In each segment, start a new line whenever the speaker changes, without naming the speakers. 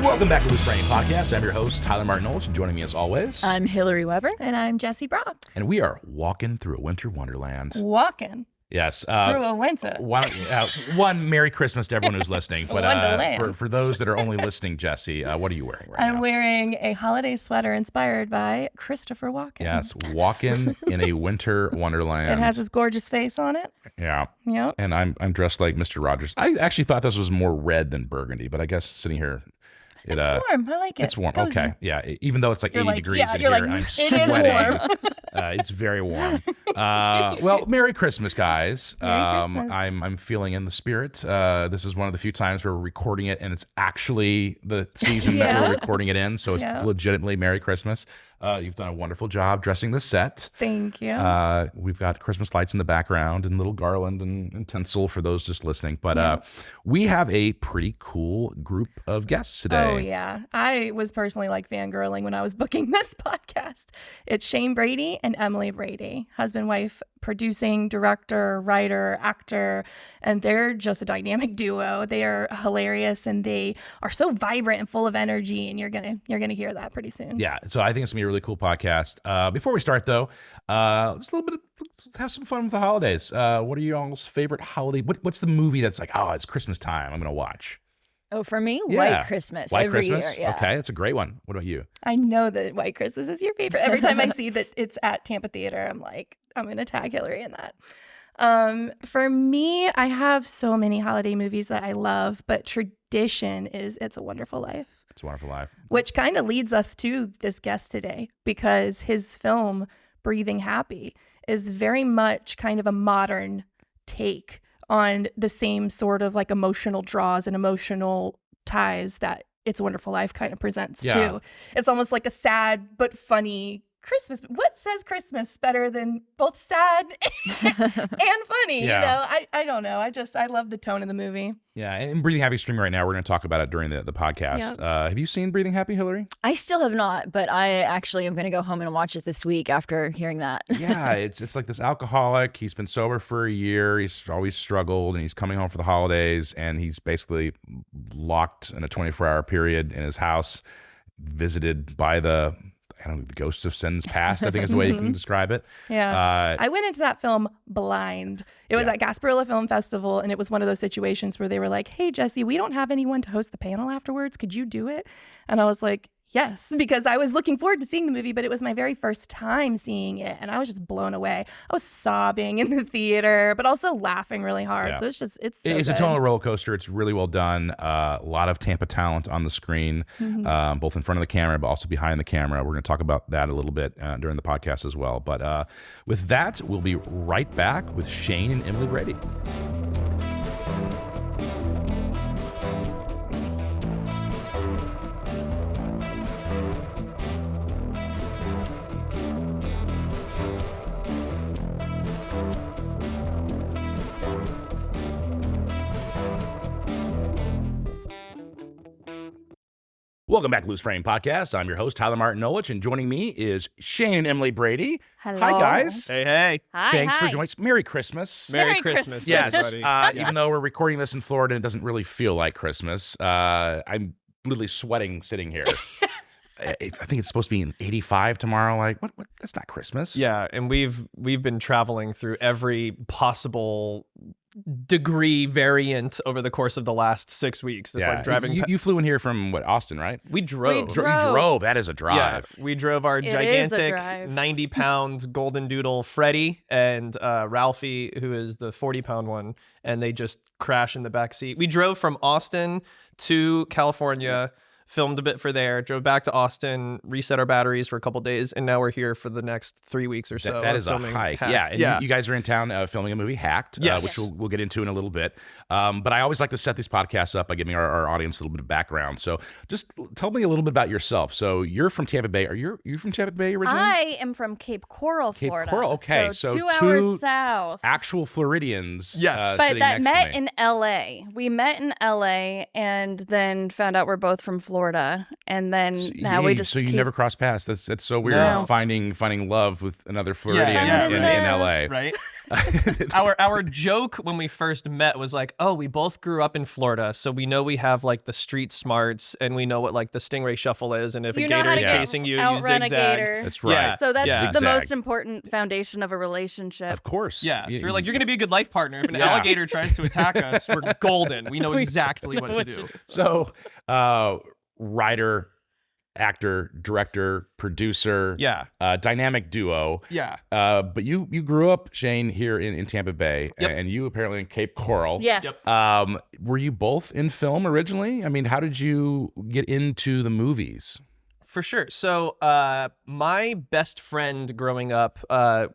Welcome back to Loose Brain Podcast. I'm your host, Tyler Martin-Olich, and joining me as always,
I'm Hilary Weber.
And I'm Jesse Brock.
and we are walking through a winter wonderland.
Walking
Yes.
through a winter.
One Merry Christmas to everyone who's listening. But
Wonderland.
for those that are only listening, Jesse, what are you wearing right now?
I'm wearing a holiday sweater inspired by Christopher Walken.
Yes, walking in a winter wonderland.
It has his gorgeous face on it.
Yeah.
Yep.
And I'm dressed like Mr. Rogers. I actually thought this was more red than burgundy, but I guess sitting here,
It's warm. I like it.
It's warm.
cozy.
Okay. Yeah. Even though it's like 80 degrees in
you're
here,
like,
I'm
it
sweating.
is warm.
It's very warm. Well, Merry Christmas, guys.
Merry Christmas.
I'm feeling in the spirit. This is one of the few times where we're recording it, and it's actually the season that
Yeah.
we're recording it in, so it's
Yeah.
legitimately Merry Christmas. You've done a wonderful job dressing the set.
Thank you.
We've got Christmas lights in the background and little garland and tinsel for those just listening. But we have a pretty cool group of guests today.
Oh, yeah. I was personally like fangirling when I was booking this podcast. It's Shane Brady and Emily Brady, husband, wife, producing, director, writer, actor, and they're just a dynamic duo. They are hilarious and they are so vibrant and full of energy, and you're gonna hear that pretty soon.
Yeah, so I think it's gonna be a really cool podcast. Before we start, though, just a little bit. Let's have some fun with the holidays. What are y'all's favorite holiday? What's the movie that's like, oh, it's Christmas time, I'm gonna watch?
Oh, for me,
Yeah.
White Christmas.
White
every
Christmas.
year. Yeah.
Okay, that's a great one. What about you?
I know that White Christmas is your favorite. Every time I see that it's at Tampa Theater, I'm like, I'm gonna tag Hilary in that. For me, I have so many holiday movies that I love, but tradition is It's a Wonderful Life.
It's a Wonderful Life.
Which kind of leads us to this guest today, because his film, Breathing Happy, is very much kind of a modern take on the same sort of like emotional draws and emotional ties that It's a Wonderful Life kind of presents
Yeah.
too. It's almost like a sad but funny Christmas. What says Christmas better than both sad and funny?
Yeah.
You know, I don't know. I love the tone of the movie.
Yeah, and Breathing Happy streaming right now. We're going to talk about it during the podcast. Have you seen Breathing Happy, Hilary?
I still have not, but I actually am going to go home and watch it this week after hearing that.
Yeah, it's like this alcoholic. He's been sober for a year. He's always struggled, and he's coming home for the holidays, and he's basically locked in a 24-hour period in his house, visited by the ghosts of sins past, I think is the way you can describe it.
Yeah. I went into that film blind. It was at Gasparilla Film Festival, and it was one of those situations where they were like, hey, Jesse, we don't have anyone to host the panel afterwards. Could you do it? And I was like, yes, because I was looking forward to seeing the movie, but it was my very first time seeing it, and I was just blown away. I was sobbing in the theater, but also laughing really hard.
Yeah.
So it's so
It's
good.
a total roller coaster. It's really well done. A lot of Tampa talent on the screen, both in front of the camera, but also behind the camera. We're going to talk about that a little bit during the podcast as well. But with that, we'll be right back with Shane and Emily Brady. Welcome back to Loose Frame Podcast. I'm your host, Tyler Martin-Olich, and joining me is Shane and Emily Brady.
Hello.
Hi, guys.
Hey.
Hi.
Thanks for
hi.
joining us. Merry Christmas.
Merry
Christmas.
Christmas,
Yes.
everybody.
Even though we're recording this in Florida, it doesn't really feel like Christmas. I'm literally sweating sitting here. I think it's supposed to be 85 tomorrow. Like, what? That's not Christmas.
Yeah, and we've been traveling through every possible degree variant over the course of the last 6 weeks. It's like driving.
You flew in here from Austin, right?
We drove.
You drove. That is a
Yeah,
drive.
we drove our
It is a
gigantic
drive.
90-pound golden doodle Freddie and Ralphie, who is the 40-pound one, and they just crash in the back seat. We drove from Austin to California, filmed a bit for there, drove back to Austin, reset our batteries for a couple days, and now we're here for the next 3 weeks or so.
That is a
filming
hike.
Hacked.
Yeah, and you guys are in town filming a movie, Hacked,
Yes.
which we'll get into in a little bit. But I always like to set these podcasts up by giving our audience a little bit of background. So just tell me a little bit about yourself. So you're from Tampa Bay. Are you from Tampa Bay originally?
I am from Cape Coral,
Cape
Florida.
Coral, okay. So
2 hours
two
south.
Actual Floridians.
Yes.
But
sitting
that
next to
met
me.
in LA. We met in LA and then found out we're both from Florida Florida, and then now
Yay,
we just
so you
keep-
never cross paths. That's so weird.
No.
Finding love with another Floridian
Yeah,
in LA.
Right. Our joke when we first met was like, oh, we both grew up in Florida, so we know we have like the street smarts, and we know what like the stingray shuffle is, and if
You
a
know
gator
how
is
to
chasing you, you
outrun a
zigzag.
gator.
That's right.
Yeah.
So that's
Yeah.
the
Zigzag.
most important foundation of a relationship.
Of course.
Yeah, you're like, you're gonna be a good life partner. If an
Yeah.
alligator tries to attack us, we're golden. We know exactly what to do.
So, writer, actor, director, producer,
Yeah.
dynamic duo.
Yeah.
But you grew up, Shane, here in Tampa Bay,
Yep.
and you apparently in Cape Coral.
Yes.
Yep.
Were you both in film originally? I mean, how did you get into the movies?
For sure. So, my best friend growing up,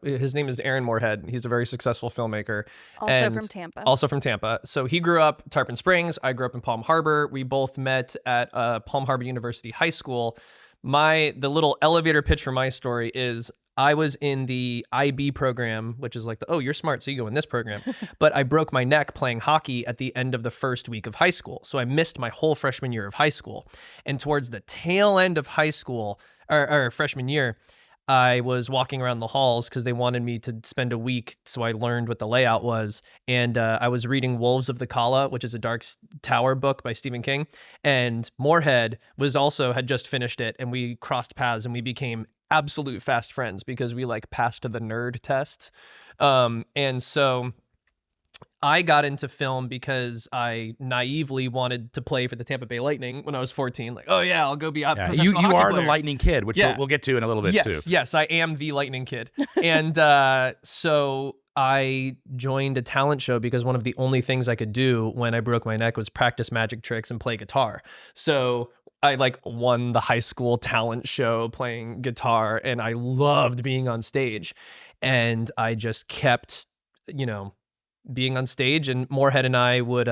his name is Aaron Moorhead. He's a very successful filmmaker.
Also
and
from Tampa.
Also from Tampa. So he grew up Tarpon Springs. I grew up in Palm Harbor. We both met at Palm Harbor University High School. The little elevator pitch for my story is I was in the IB program, which is like, oh, you're smart, so you go in this program. But I broke my neck playing hockey at the end of the first week of high school. So I missed my whole freshman year of high school. And towards the tail end of high school, or freshman year, I was walking around the halls because they wanted me to spend a week, so I learned what the layout was. And I was reading Wolves of the Kala, which is a Dark Tower book by Stephen King. And Moorhead had just finished it, and we crossed paths, and we became absolute fast friends because we like passed the nerd test. And so I got into film because I naively wanted to play for the Tampa Bay Lightning when I was 14. Like, oh yeah, I'll go be a professional
You
hockey
are
player.
the Lightning Kid, which
Yeah.
we'll get to in a little bit too.
Yes, I am the Lightning Kid. And so I joined a talent show because one of the only things I could do when I broke my neck was practice magic tricks and play guitar. So I like won the high school talent show playing guitar, and I loved being on stage. And I just kept, being on stage, and Moorhead and I would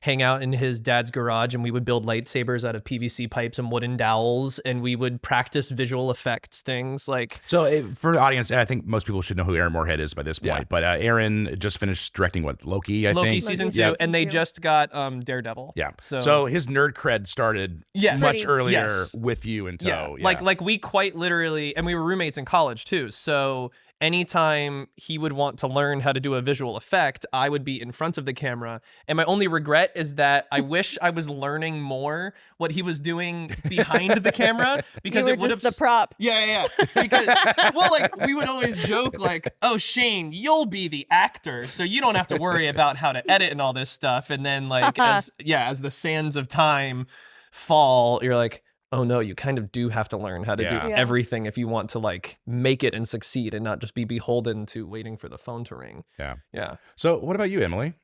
hang out in his dad's garage, and we would build lightsabers out of PVC pipes and wooden dowels, and we would practice visual effects things like.
So for the audience, I think most people should know who Aaron Moorhead is by this point.
Yeah.
But Aaron just finished directing Loki, I
Loki
think.
season 2,
Yeah.
and they just got Daredevil.
Yeah.
So,
So his nerd cred started
Yes.
much
Pretty-
earlier
yes.
with you in tow.
yeah, like we quite literally, and we were roommates in college too. So anytime he would want to learn how to do a visual effect, I would be in front of the camera. And my only regret is that I wish I was learning more what he was doing behind the camera, because
You were
it would
just
have
the prop.
Yeah. Because well, like we would always joke like, "Oh, Shane, you'll be the actor, so you don't have to worry about how to edit and all this stuff." And then like as the sands of time fall, you're like, oh no, you kind of do have to learn how to do
Yeah.
everything if you want to like make it and succeed and not just be beholden to waiting for the phone to ring.
Yeah.
Yeah.
So what about you, Emily?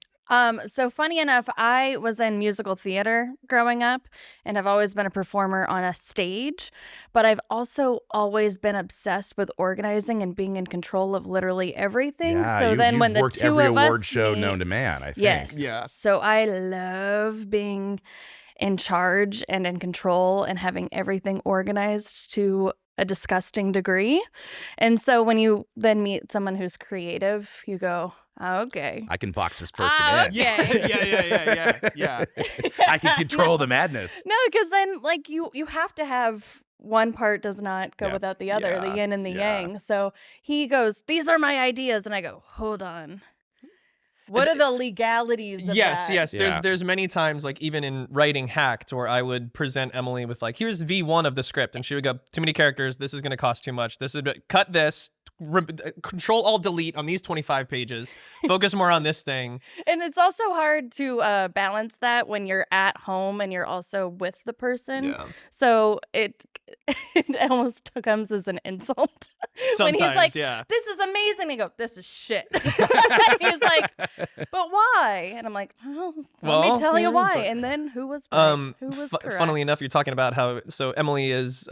So funny enough, I was in musical theater growing up, and I've always been a performer on a stage, but I've also always been obsessed with organizing and being in control of literally everything.
Yeah,
So then
you've
when the
worked
two
every
of
award
us
show
meet-
known to man, I think.
Yes.
Yeah.
So I love being in charge and in control and having everything organized to a disgusting degree. And so when you then meet someone who's creative, you go, oh, okay.
I can box this person
Ah,
in.
okay.
Yeah.
I can control the madness.
No, because then like you have to have one part does not go
Yeah.
without the other, the
Yeah.
yin and the
Yeah.
yang. So he goes, these are my ideas. And I go, hold on. What are the legalities of
Yes.
that?
Yeah.
There's many times, like even in writing Hacked, where I would present Emily with like, here's V1 of the script, and she would go, too many characters. This is going to cost too much. This is cut this. Control Alt Delete on these 25 pages. Focus more on this thing.
And it's also hard to balance that when you're at home and you're also with the person.
Yeah.
So it almost comes as an insult. when
Sometimes,
he's like,
yeah.
this is amazing. I go, this is shit. He's like, but why? And I'm like, well, let
Well,
me tell you
yeah,
why.
it's like-
And then who was right? Who was correct?
Funnily enough, you're talking about how Emily is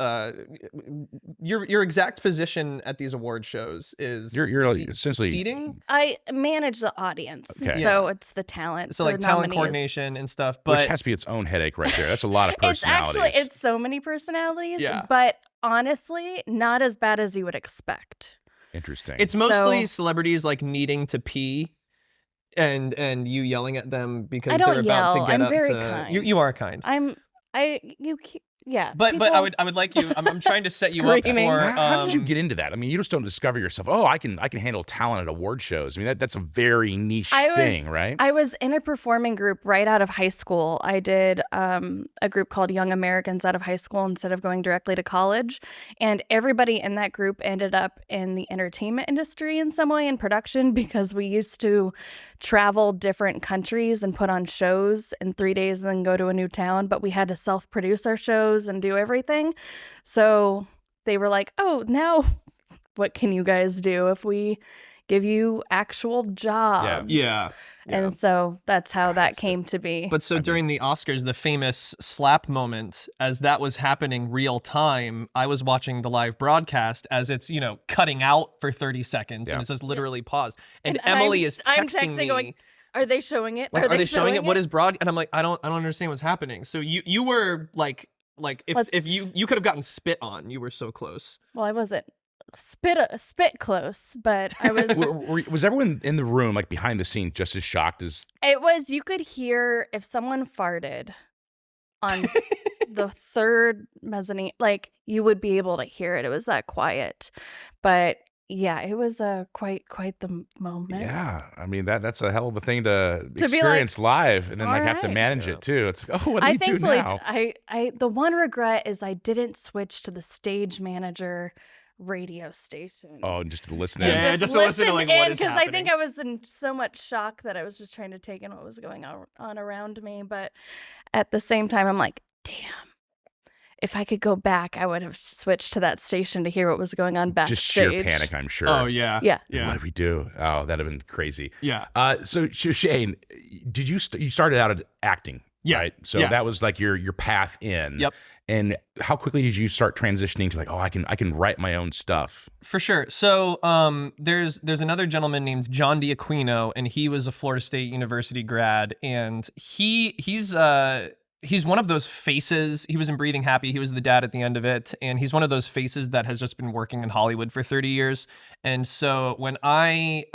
your exact position at these award shows is
You're essentially
seating.
I manage the audience.
Okay.
So it's the talent.
So
the
like talent
nominees.
coordination and stuff,
which
but
has to be its own headache right there. That's a lot of
It's
personalities.
actually, it's so many personalities,
Yeah.
but honestly, not as bad as you would expect.
Interesting.
it's mostly
So-
celebrities like needing to pee. And you yelling at them because
I don't
they're about
yell.
to get
I'm
up
very
to.
kind.
You are kind.
Yeah.
But
people
I would like you. I'm trying to set you up
Screaming.
for.
How did you get into that? I mean, you just don't discover yourself. Oh, I can handle talent at award shows. I mean, that's a very niche thing, right?
I was in a performing group right out of high school. I did a group called Young Americans out of high school instead of going directly to college. And everybody in that group ended up in the entertainment industry in some way, in production, because we used to travel different countries and put on shows in 3 days and then go to a new town. But we had to self-produce our shows and do everything. So they were like, oh, now what can you guys do if we give you actual jobs?
Yeah.
And so that's how that came to be.
But so during the Oscars, the famous slap moment, as that was happening real time, I was watching the live broadcast as it's, cutting out for 30 seconds and it's just literally paused. And Emily is texting me.
Going, are they showing it?
Like, are they showing it? What is broad? And I'm like, I don't understand what's happening. So you were like if you could have gotten spit on, you were so close.
Well, I wasn't spit close, but I was.
Was everyone in the room, like behind the scene, just as shocked as?
It was. You could hear if someone farted on the third mezzanine, like you would be able to hear it. It was that quiet, but yeah, it was quite the moment.
Yeah, I mean that's a hell of a thing to experience live, and then like have to manage it too. It's like, oh, what do we do now?
I the one regret is I didn't switch to the stage manager radio station.
Oh, just to listen
in. Yeah, just to listen to like what is happening.
Because I think I was in so much shock that I was just trying to take in what was going on around me. But at the same time, I'm like, damn. If I could go back, I would have switched to that station to hear what was going on backstage.
Just sheer panic, I'm sure.
Oh, yeah.
Yeah.
What did we do? Oh, that'd have been crazy.
Yeah.
So Shane, did you started out at acting?
Yeah.
Right. So that was like your path in.
Yep.
And how quickly did you start transitioning to like, oh, I can write my own stuff?
For sure. So there's another gentleman named John D'Aquino, and he was a Florida State University grad, and he's one of those faces. He was in Breathing Happy. He was the dad at the end of it. And he's one of those faces that has just been working in Hollywood for 30 years. And so when I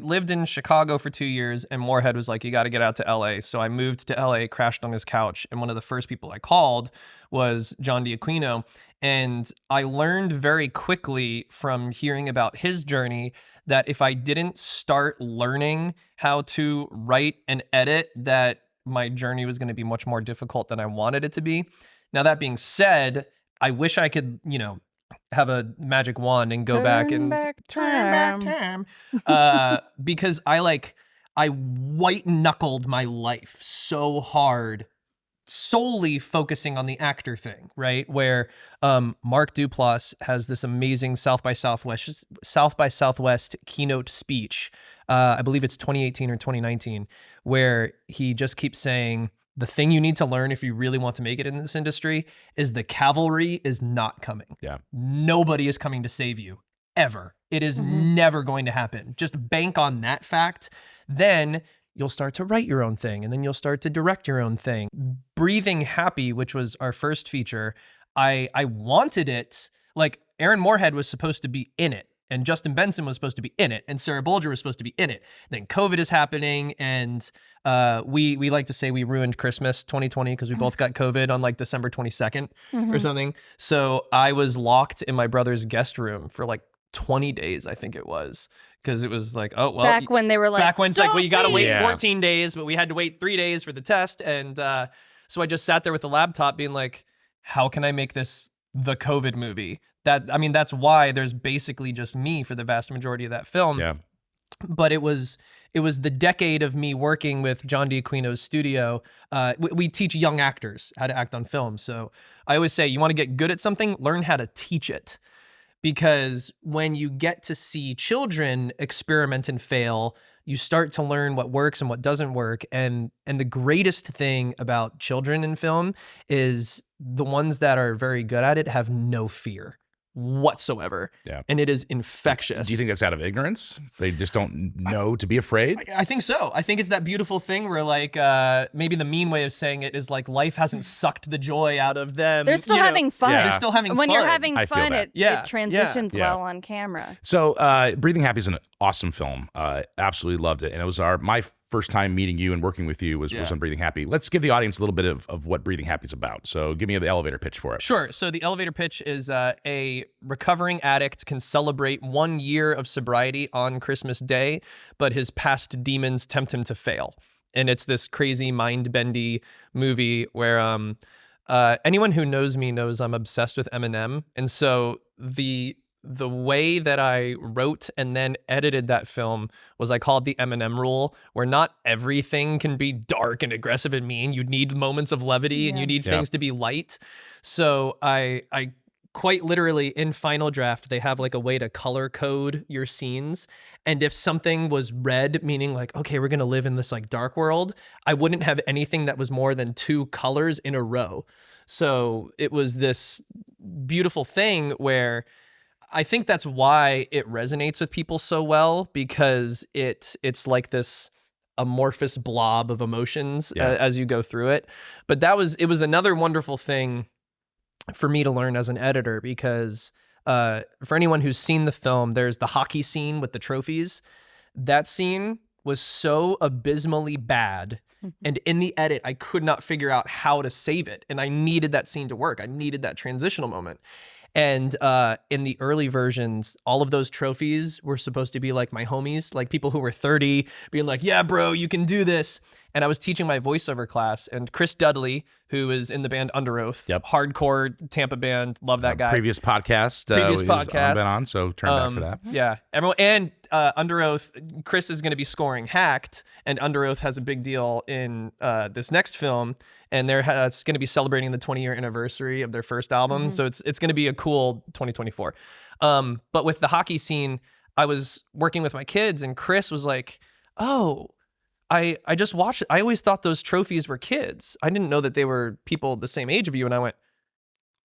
lived in Chicago for 2 years, and Moorhead was like, you got to get out to LA. So I moved to LA, crashed on his couch. And one of the first people I called was John D'Aquino. And I learned very quickly from hearing about his journey that if I didn't start learning how to write and edit, that my journey was going to be much more difficult than I wanted it to be. Now, that being said, I wish I could, have a magic wand and go back and turn back time. Because I white knuckled my life so hard, solely focusing on the actor thing, right? Where Mark Duplass has this amazing South by Southwest keynote speech. I believe it's 2018 or 2019, where he just keeps saying, the thing you need to learn if you really want to make it in this industry is the cavalry is not coming.
Yeah.
Nobody is coming to save you, ever. It is never going to happen. Just bank on that fact. Then you'll start to write your own thing, and then you'll start to direct your own thing. Breathing Happy, which was our first feature, I wanted it, like Aaron Moorhead was supposed to be in it, and Justin Benson was supposed to be in it, and Sarah Bolger was supposed to be in it. Then COVID is happening, and we like to say we ruined Christmas 2020 because we both got COVID on like December 22nd or something. So I was locked in my brother's guest room for like 20 days, I think it was. Because it was like, oh, well.
Back when they were like,
back when it's like, well, you got to wait 14 days, but we had to wait 3 days for the test. And so I just sat there with the laptop being like, how can I make this the COVID movie? That's why there's basically just me for the vast majority of that film.
Yeah.
But it was the decade of me working with John D'Aquino's studio. We teach young actors how to act on film. So I always say, you want to get good at something, learn how to teach it. Because when you get to see children experiment and fail, you start to learn what works and what doesn't work. And the greatest thing about children in film is the ones that are very good at it have no fear whatsoever.
Yeah.
And it is infectious.
Do you think that's out of ignorance? They just don't know to be afraid?
I think so. I think it's that beautiful thing where like maybe the mean way of saying it is like life hasn't sucked the joy out of them.
They're still having fun.
Yeah.
They're still having fun.
When you're having
I feel
fun,
that.
it transitions well on camera.
So Breathing Happy is an awesome film. Absolutely loved it. And it was my first time meeting you and working with you was on Breathing Happy. Let's give the audience a little bit of what Breathing Happy is about. So give me the elevator pitch for it.
Sure. So the elevator pitch is a recovering addict can celebrate 1 year of sobriety on Christmas Day, but his past demons tempt him to fail. And it's this crazy mind-bendy movie where anyone who knows me knows I'm obsessed with Eminem. And so the way that I wrote and then edited that film was I called the Eminem rule, where not everything can be dark and aggressive and mean. You need moments of levity and you need things to be light. So I quite literally in Final Draft, they have like a way to color code your scenes. And if something was red, meaning like, okay, we're going to live in this like dark world, I wouldn't have anything that was more than 2 colors in a row. So it was this beautiful thing where I think that's why it resonates with people so well, because it's like this amorphous blob of emotions as you go through it. But it was another wonderful thing for me to learn as an editor, because for anyone who's seen the film, there's the hockey scene with the trophies. That scene was so abysmally bad. And in the edit, I could not figure out how to save it. And I needed that scene to work. I needed that transitional moment. And in the early versions, all of those trophies were supposed to be like my homies, like people who were 30 being like, yeah, bro, you can do this. And I was teaching my voiceover class, and Chris Dudley, who is in the band Under Oath, hardcore Tampa band, love that guy.
Previous podcast. Been on, so turn back for that.
Yeah, everyone. And Under Oath, Chris is going to be scoring Hacked, and Under Oath has a big deal in this next film. And it's going to be celebrating the 20-year anniversary of their first album. So it's going to be a cool 2024. But with the hockey scene, I was working with my kids, and Chris was like, oh, I just watched it. I always thought those trophies were kids. I didn't know that they were people the same age of you. And I went,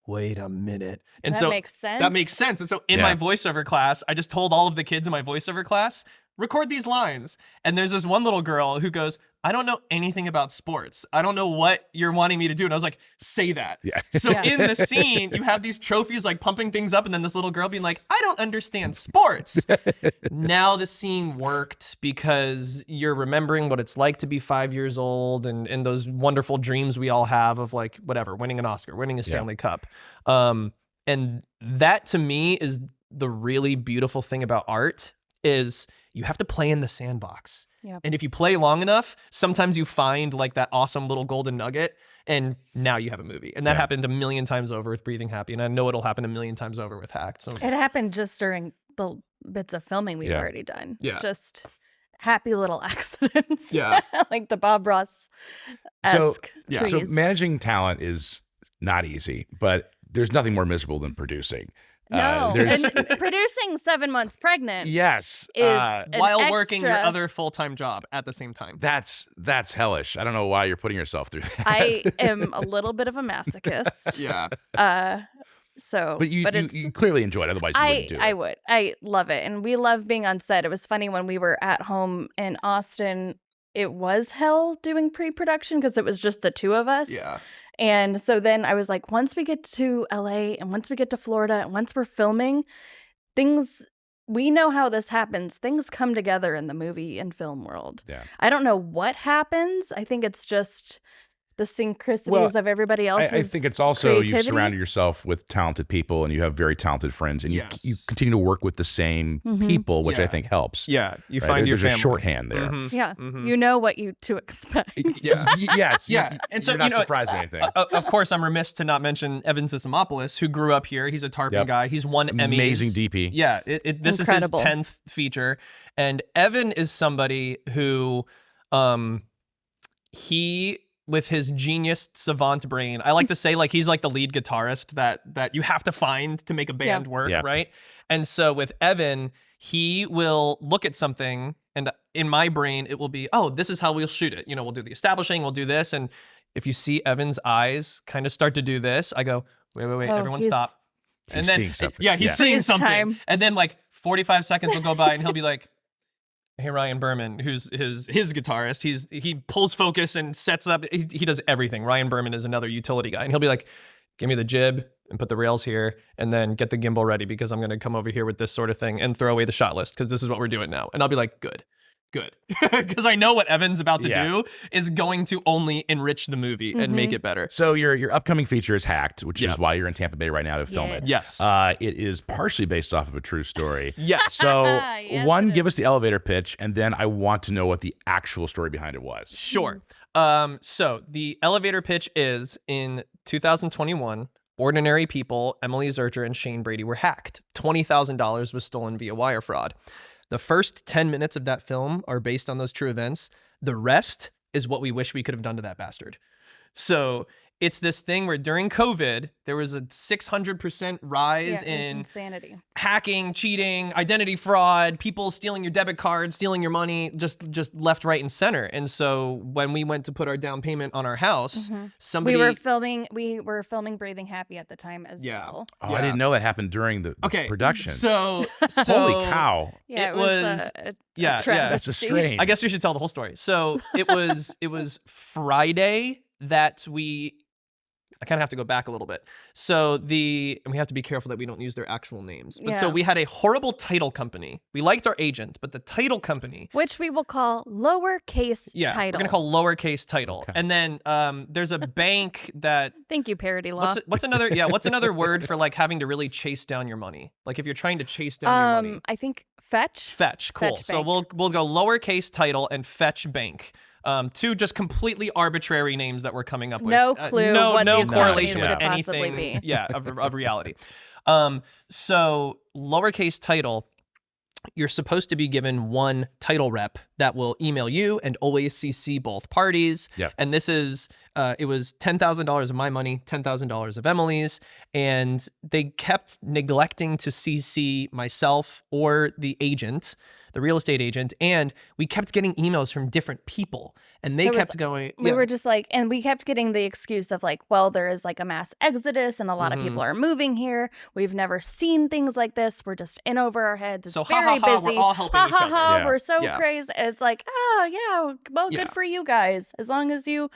wait a minute. And
that makes sense.
That makes sense. And so in my voiceover class, I just told all of the kids in my voiceover class, record these lines. And there's this one little girl who goes, I don't know anything about sports. I don't know what you're wanting me to do. And I was like, say that. Yeah. So in the scene, you have these trophies like pumping things up, and then this little girl being like, I don't understand sports. Now the scene worked because you're remembering what it's like to be 5 years old and those wonderful dreams we all have of like, whatever, winning an Oscar, winning a Stanley Cup. And that to me is the really beautiful thing about art is you have to play in the sandbox. Yep. And if you play long enough, sometimes you find like that awesome little golden nugget, and now you have a movie. And that happened a million times over with Breathing Happy, and I know it'll happen a million times over with Hacked. So
it happened just during the bits of filming we've already done.
Yeah.
Just happy little accidents.
Yeah.
Like the Bob Ross-esque trees.
So managing talent is not easy, but there's nothing more miserable than producing.
No, and producing 7 months pregnant.
Yes,
is
while working your other full-time job at the same time.
That's hellish. I don't know why you're putting yourself through that.
I am a little bit of a masochist.
But you clearly enjoy it. Otherwise, you wouldn't do it.
I would. I love it, and we love being on set. It was funny when we were at home in Austin. It was hell doing pre-production because it was just the two of us.
Yeah.
And so then I was like, once we get to LA and once we get to Florida and once we're filming, we know how this happens. Things come together in the movie and film world. Yeah. I don't know what happens. I think it's just the synchronicities of everybody else's
I think it's also
creativity.
You've surrounded yourself with talented people, and you have very talented friends, and you continue to work with the same people, which I think helps.
Yeah, you find your
there's
family.
a shorthand there.
Yeah, you know what to expect.
Yes.
And so
you're not surprised by anything.
Of course, I'm remiss to not mention Evan Sissimopoulos, who grew up here. He's a Tarpon guy. He's won Emmys.
Amazing DP.
Yeah, this
Incredible.
is his 10th feature, and Evan is somebody who, he. With his genius savant brain, I like to say like he's like the lead guitarist that you have to find to make a band work, right? And so with Evan, he will look at something, and in my brain, it will be, oh, this is how we'll shoot it. You know, we'll do the establishing, we'll do this, and if you see Evan's eyes kind of start to do this, I go, wait, everyone stop.
And then seeing something.
Yeah, he's seeing something,
time.
and then like 45 seconds will go by, and he'll be like, hey, Ryan Berman, who's his guitarist, he pulls focus and sets up, he does everything. Ryan Berman is another utility guy, and he'll be like, give me the jib and put the rails here, and then get the gimbal ready because I'm going to come over here with this sort of thing and throw away the shot list because this is what we're doing now. And I'll be like, good. good, because I know what Evan's about to
Yeah.
do is going to only enrich the movie and make it better.
So your upcoming feature is Hacked, which
Yeah.
is why you're in Tampa Bay right now to film it.
Yes.
It is partially based off of a true story.
Yes.
So
Yes,
one,
it
give us the elevator pitch, and then I want to know what the actual story behind it was.
Sure. So the elevator pitch is in 2021, ordinary people, Emily Zurcher and Shane Brady, were hacked. $20,000 was stolen via wire fraud. The first 10 minutes of that film are based on those true events. The rest is what we wish we could have done to that bastard. So it's this thing where during COVID, there was a 600% rise in
insanity.
hacking, cheating, identity fraud, people stealing your debit card, stealing your money, just left, right, and center. And so when we went to put our down payment on our house, somebody
We were filming Breathing Happy at the time as well.
Oh, I didn't know that happened during the production.
So
Holy cow.
Yeah,
it was
a
yeah,
That's a
travesty.
strain.
I guess we should tell the whole story. So it was Friday that I kind of have to go back a little bit. So and we have to be careful that we don't use their actual names. But so
Yeah.
we had a horrible title company. We liked our agent, but the title company,
Which we will call lowercase
yeah,
title.
we're gonna call lowercase title.
Okay.
And then there's a bank that
Thank you, parody law.
what's another word for like having to really chase down your money? Like if you're trying to chase down your money.
I think fetch.
Fetch, cool.
Fetch
So
bank.
we'll go lowercase title and fetch bank. Two just completely arbitrary names that we're coming up with.
No clue
no
what these
correlation
companies
with
could possibly
anything.
be.
Yeah, of reality. So lowercase title, you're supposed to be given one title rep that will email you and always CC both parties.
Yep.
And this is, it was $10,000 of my money, $10,000 of Emily's, and they kept neglecting to CC myself or the agent, the real estate agent, and we kept getting emails from different people, and they
There was-
kept going.
We
yeah.
were just like, and we kept getting the excuse of like, well, there is like a mass exodus and a lot of people are moving here. We've never seen things like this. We're just in over our heads. It's
So
very
we're
busy.
all helping each other.
Yeah.
We're so
Yeah.
crazy. It's like, yeah, well,
Yeah.
good for you guys. As long as you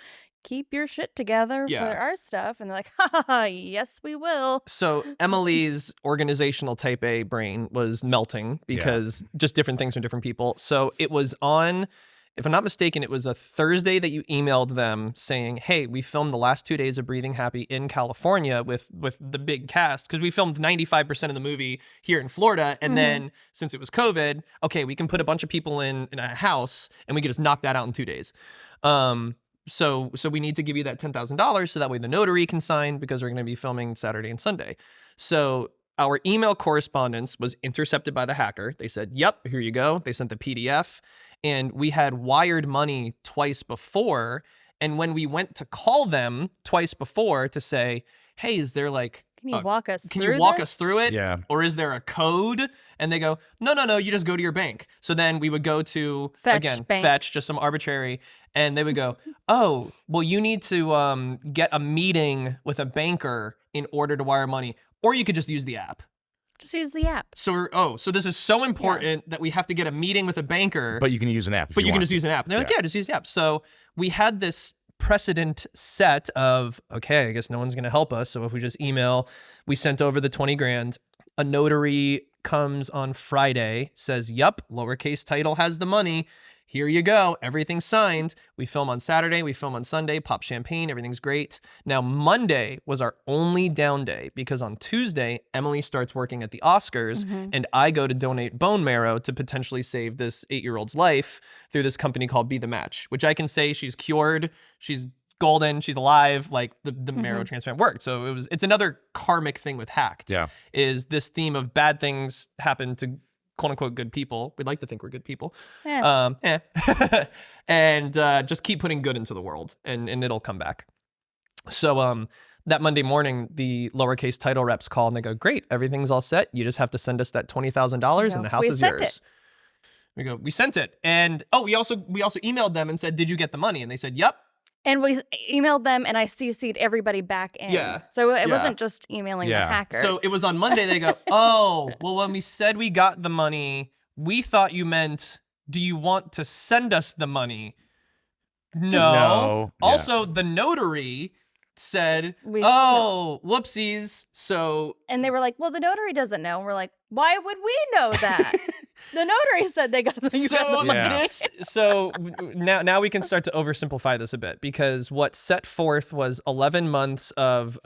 keep your shit together
Yeah.
for our stuff. And they're like, yes, we will.
So Emily's organizational type A brain was melting because just different things from different people. So it was on, if I'm not mistaken, it was a Thursday that you emailed them saying, hey, we filmed the last 2 days of Breathing Happy in California with the big cast, because we filmed 95% of the movie here in Florida. And then since it was COVID, okay, we can put a bunch of people in a house and we can just knock that out in 2 days. So we need to give you that $10,000 so that way the notary can sign, because we're going to be filming Saturday and Sunday. So our email correspondence was intercepted by the hacker. They said, yep, here you go. They sent the PDF, and we had wired money twice before. And when we went to call them twice before to say, hey, is there like,
Can you walk us
can
through
you walk
this?
us through it?
Yeah.
Or is there a code? And they go, no, you just go to your bank. So then we would go to,
Fetch bank.
Fetch, just some arbitrary. And they would go, oh, well, you need to get a meeting with a banker in order to wire money. Or you could just use the app.
Just use the app.
So so this is so important that we have to get a meeting with a banker.
But you can use an app. if
But you can
want
just
to.
use an app. And they're like,
Yeah.
yeah, just use the app. So we had this precedent set of, okay, I guess no one's going to help us. So if we just email, we sent over the 20 grand. A notary comes on Friday, says, yup, lowercase title has the money. Here you go. Everything's signed. We film on Saturday. We film on Sunday. Pop champagne. Everything's great. Now, Monday was our only down day because on Tuesday, Emily starts working at the Oscars and I go to donate bone marrow to potentially save this 8-year-old's life through this company called Be The Match, which I can say she's cured. She's golden. She's alive. Like the marrow transplant worked. So it's another karmic thing with Hacked.
Yeah.
Is this theme of bad things happen to quote unquote good people. We'd like to think we're good people. And just keep putting good into the world and it'll come back. So that Monday morning, the lowercase title reps call and they go, great, everything's all set. You just have to send us that $20,000 and the house
We
is
sent
yours.
it.
We go, we sent it. And we also emailed them and said, did you get the money? And they said, yep.
And we emailed them and I CC'd everybody back in.
Yeah.
So it
Yeah.
wasn't just emailing the hacker.
So it was on Monday. They go, oh, well, when we said we got the money, we thought you meant, do you want to send us the money? No.
No. Yeah.
Also, the notary said,
We-
oh, whoopsies. So
and they were like, well, the notary doesn't know. And we're like, why would we know that? The notary said they got the
So
Yeah.
now we can start to oversimplify this a bit, because what set forth was 11 months of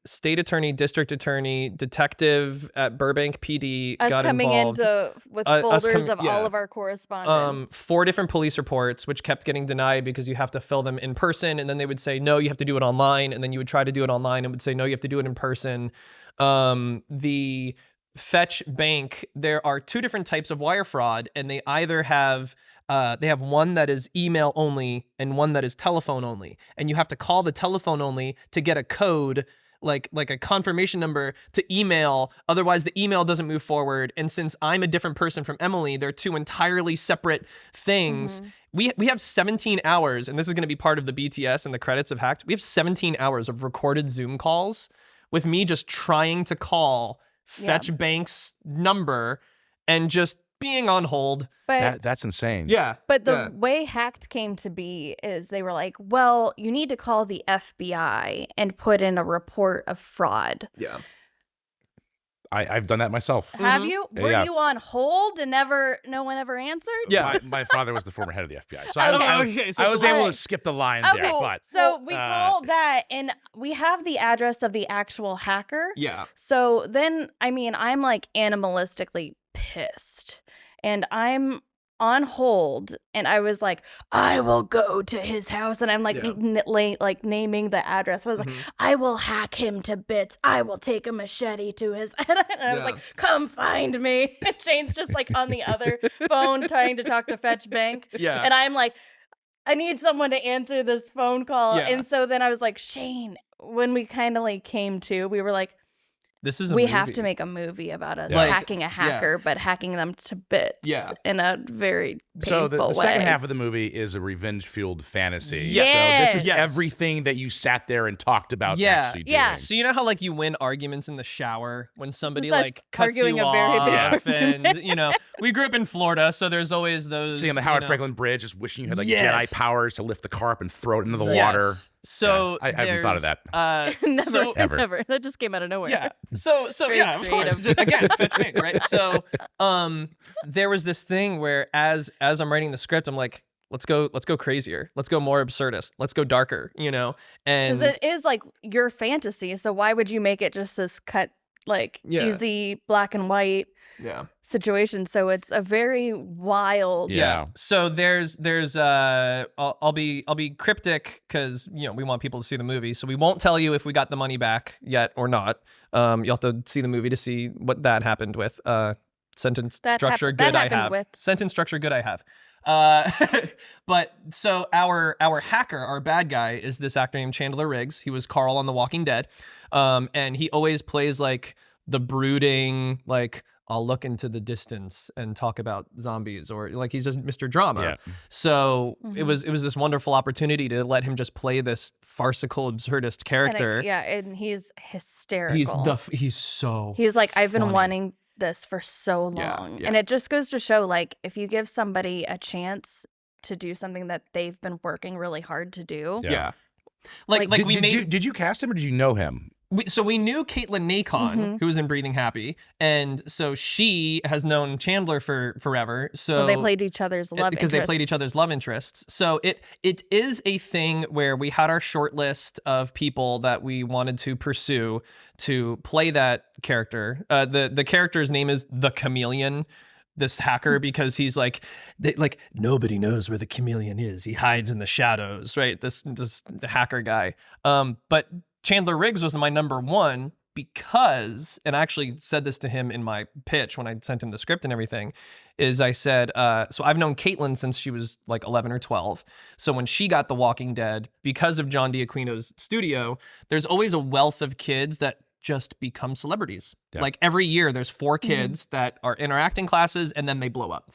state attorney, district attorney, detective at Burbank PD
us
got
coming
involved.
into with
Us
folders
coming-
of
yeah.
all of our correspondence.
4 different police reports, which kept getting denied because you have to fill them in person, and then they would say no, you have to do it online, and then you would try to do it online and would say no, you have to do it in person. The Fetch Bank, there are 2 different types of wire fraud, and they either have one that is email only and one that is telephone only, and you have to call the telephone only to get a code, like a confirmation number to email, otherwise the email doesn't move forward. And since I'm a different person from Emily, they're 2 entirely separate things. We have 17 hours, and this is going to be part of the BTS and the credits of Hacked. We have 17 hours of recorded Zoom calls with me just trying to call Fetch Bank's number and just being on hold.
But
That's insane.
Yeah.
But the
yeah.
way Hacked came to be is they were like, well, you need to call the FBI and put in a report of fraud.
Yeah.
I've done that myself.
Have you? Were
Yeah.
you on hold and no one ever answered?
Yeah.
My father was the former head of the FBI, so
Okay.
I was able to
Okay.
skip the line
Okay,
there. But
so we called that, and we have the address of the actual hacker.
Yeah.
So then, I mean, I'm like animalistically pissed, and I'm on hold, and I was like, I will go to his house, and I'm like, like naming the address. I was like, I will hack him to bits. I will take a machete to his. And I was like, come find me. And Shane's just like on the other phone trying to talk to Fetch Bank.
Yeah.
And I'm like, I need someone to answer this phone call.
Yeah.
And so then I was like, Shane, when we kind of like came to, we were like,
This is a
we have
movie.
to make a movie about us
Like,
hacking a hacker, but hacking them to bits in a very painful
so the
way.
second half of the movie is a revenge-fueled fantasy.
Yes.
So this is
Yes.
everything that you sat there and talked about actually doing.
Yeah.
So you know how like you win arguments in the shower when somebody
It's us
like cuts
arguing
you
a very big
off,
argument.
and you know we grew up in Florida, so there's always those.
See on the
you
Howard
know-
Franklin Bridge, just wishing you had like
Yes.
Jedi powers to lift the car up and throw it into the
Yes.
water.
So
Yeah, I haven't thought of
there's,
that.
never,
so
Ever.
never. That just came out of nowhere.
yeah. So
Very
yeah, of course.
creative.
Again, Fetch Bank, right? So there was this thing where as I'm writing the script, I'm like, let's go crazier. Let's go more absurdist. Let's go darker, you know? And
Because it is like your fantasy. So why would you make it just this cut, like easy black and white
yeah.
situation? So it's a very wild.
Yeah.
So there's I'll be cryptic because you know we want people to see the movie, so we won't tell you if we got the money back yet or not. You'll have to see the movie to see what that happened with. Sentence structure good I have. Sentence structure good I have. But so our hacker, our bad guy, is this actor named Chandler Riggs. He was Carl on The Walking Dead, and he always plays like the brooding, like I'll look into the distance and talk about zombies, or like he's just Mr. Drama.
Yeah.
So it was this wonderful opportunity to let him just play this farcical absurdist character.
And he's hysterical.
He's
like, I've been
funny.
wanting this for so long.
Yeah.
And it just goes to show, like, if you give somebody a chance to do something that they've been working really hard to do.
Yeah.
Like,
Did you cast him or did you know him?
So we knew Caitlin Nacon, who was in Breathing Happy, and so she has known Chandler for forever. So
well, they played each other's love
because they played each
interests.
other's love interests. So it is a thing where we had our short list of people that we wanted to pursue to play that character. The character's name is the Chameleon. This hacker, because he's like nobody knows where the chameleon is. He hides in the shadows, right? This hacker guy. But Chandler Riggs was my number one because, and I actually said this to him in my pitch when I sent him the script and everything, is I said, so I've known Caitlin since she was like 11 or 12. So when she got The Walking Dead, because of John D'Aquino's studio, there's always a wealth of kids that just become celebrities.
Yeah.
Like every year there's 4 kids that are in our acting classes and then they blow up.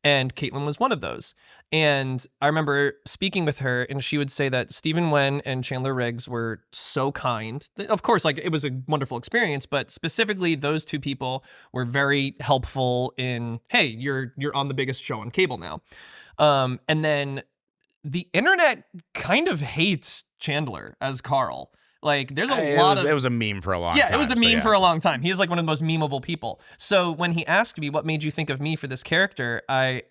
And Caitlin was one of those. And I remember speaking with her, and she would say that Stephen Wen and Chandler Riggs were so kind. Of course, like it was a wonderful experience, but specifically those 2 people were very helpful in, hey, you're on the biggest show on cable now. And then the internet kind of hates Chandler as Carl. Like there's
It was a meme for a long time.
Yeah, it was a meme for a long time. He is like one of the most memeable people. So when he asked me what made you think of me for this character, I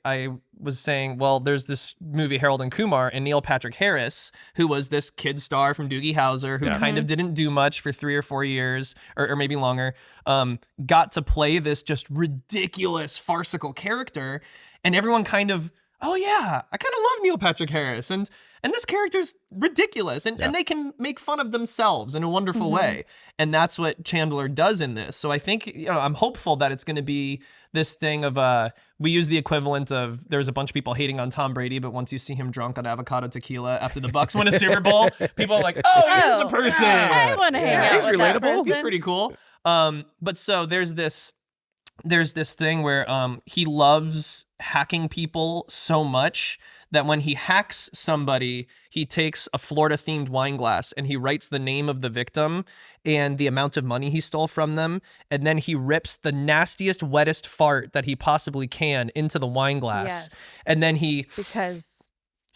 was saying, well, there's this movie Harold and Kumar, and Neil Patrick Harris, who was this kid star from Doogie Howser, who kind of didn't do much for 3 or 4 years, or maybe longer, got to play this just ridiculous, farcical character, and everyone kind of, oh yeah, I kind of love Neil Patrick Harris, and this character's ridiculous, and they can make fun of themselves in a wonderful way, and that's what Chandler does in this. So I think, I'm hopeful that it's going to be this thing of we use the equivalent of there's a bunch of people hating on Tom Brady, but once you see him drunk on avocado tequila after the Bucks win a Super Bowl, people are like, oh, he's a person.
I want to hang out
He's
with that
relatable.
He's
person.
pretty cool. But so there's this thing where he loves hacking people so much that when he hacks somebody, he takes a Florida-themed wine glass and he writes the name of the victim and the amount of money he stole from them, and then he rips the nastiest, wettest fart that he possibly can into the wine glass,
Yes.
and then he
Because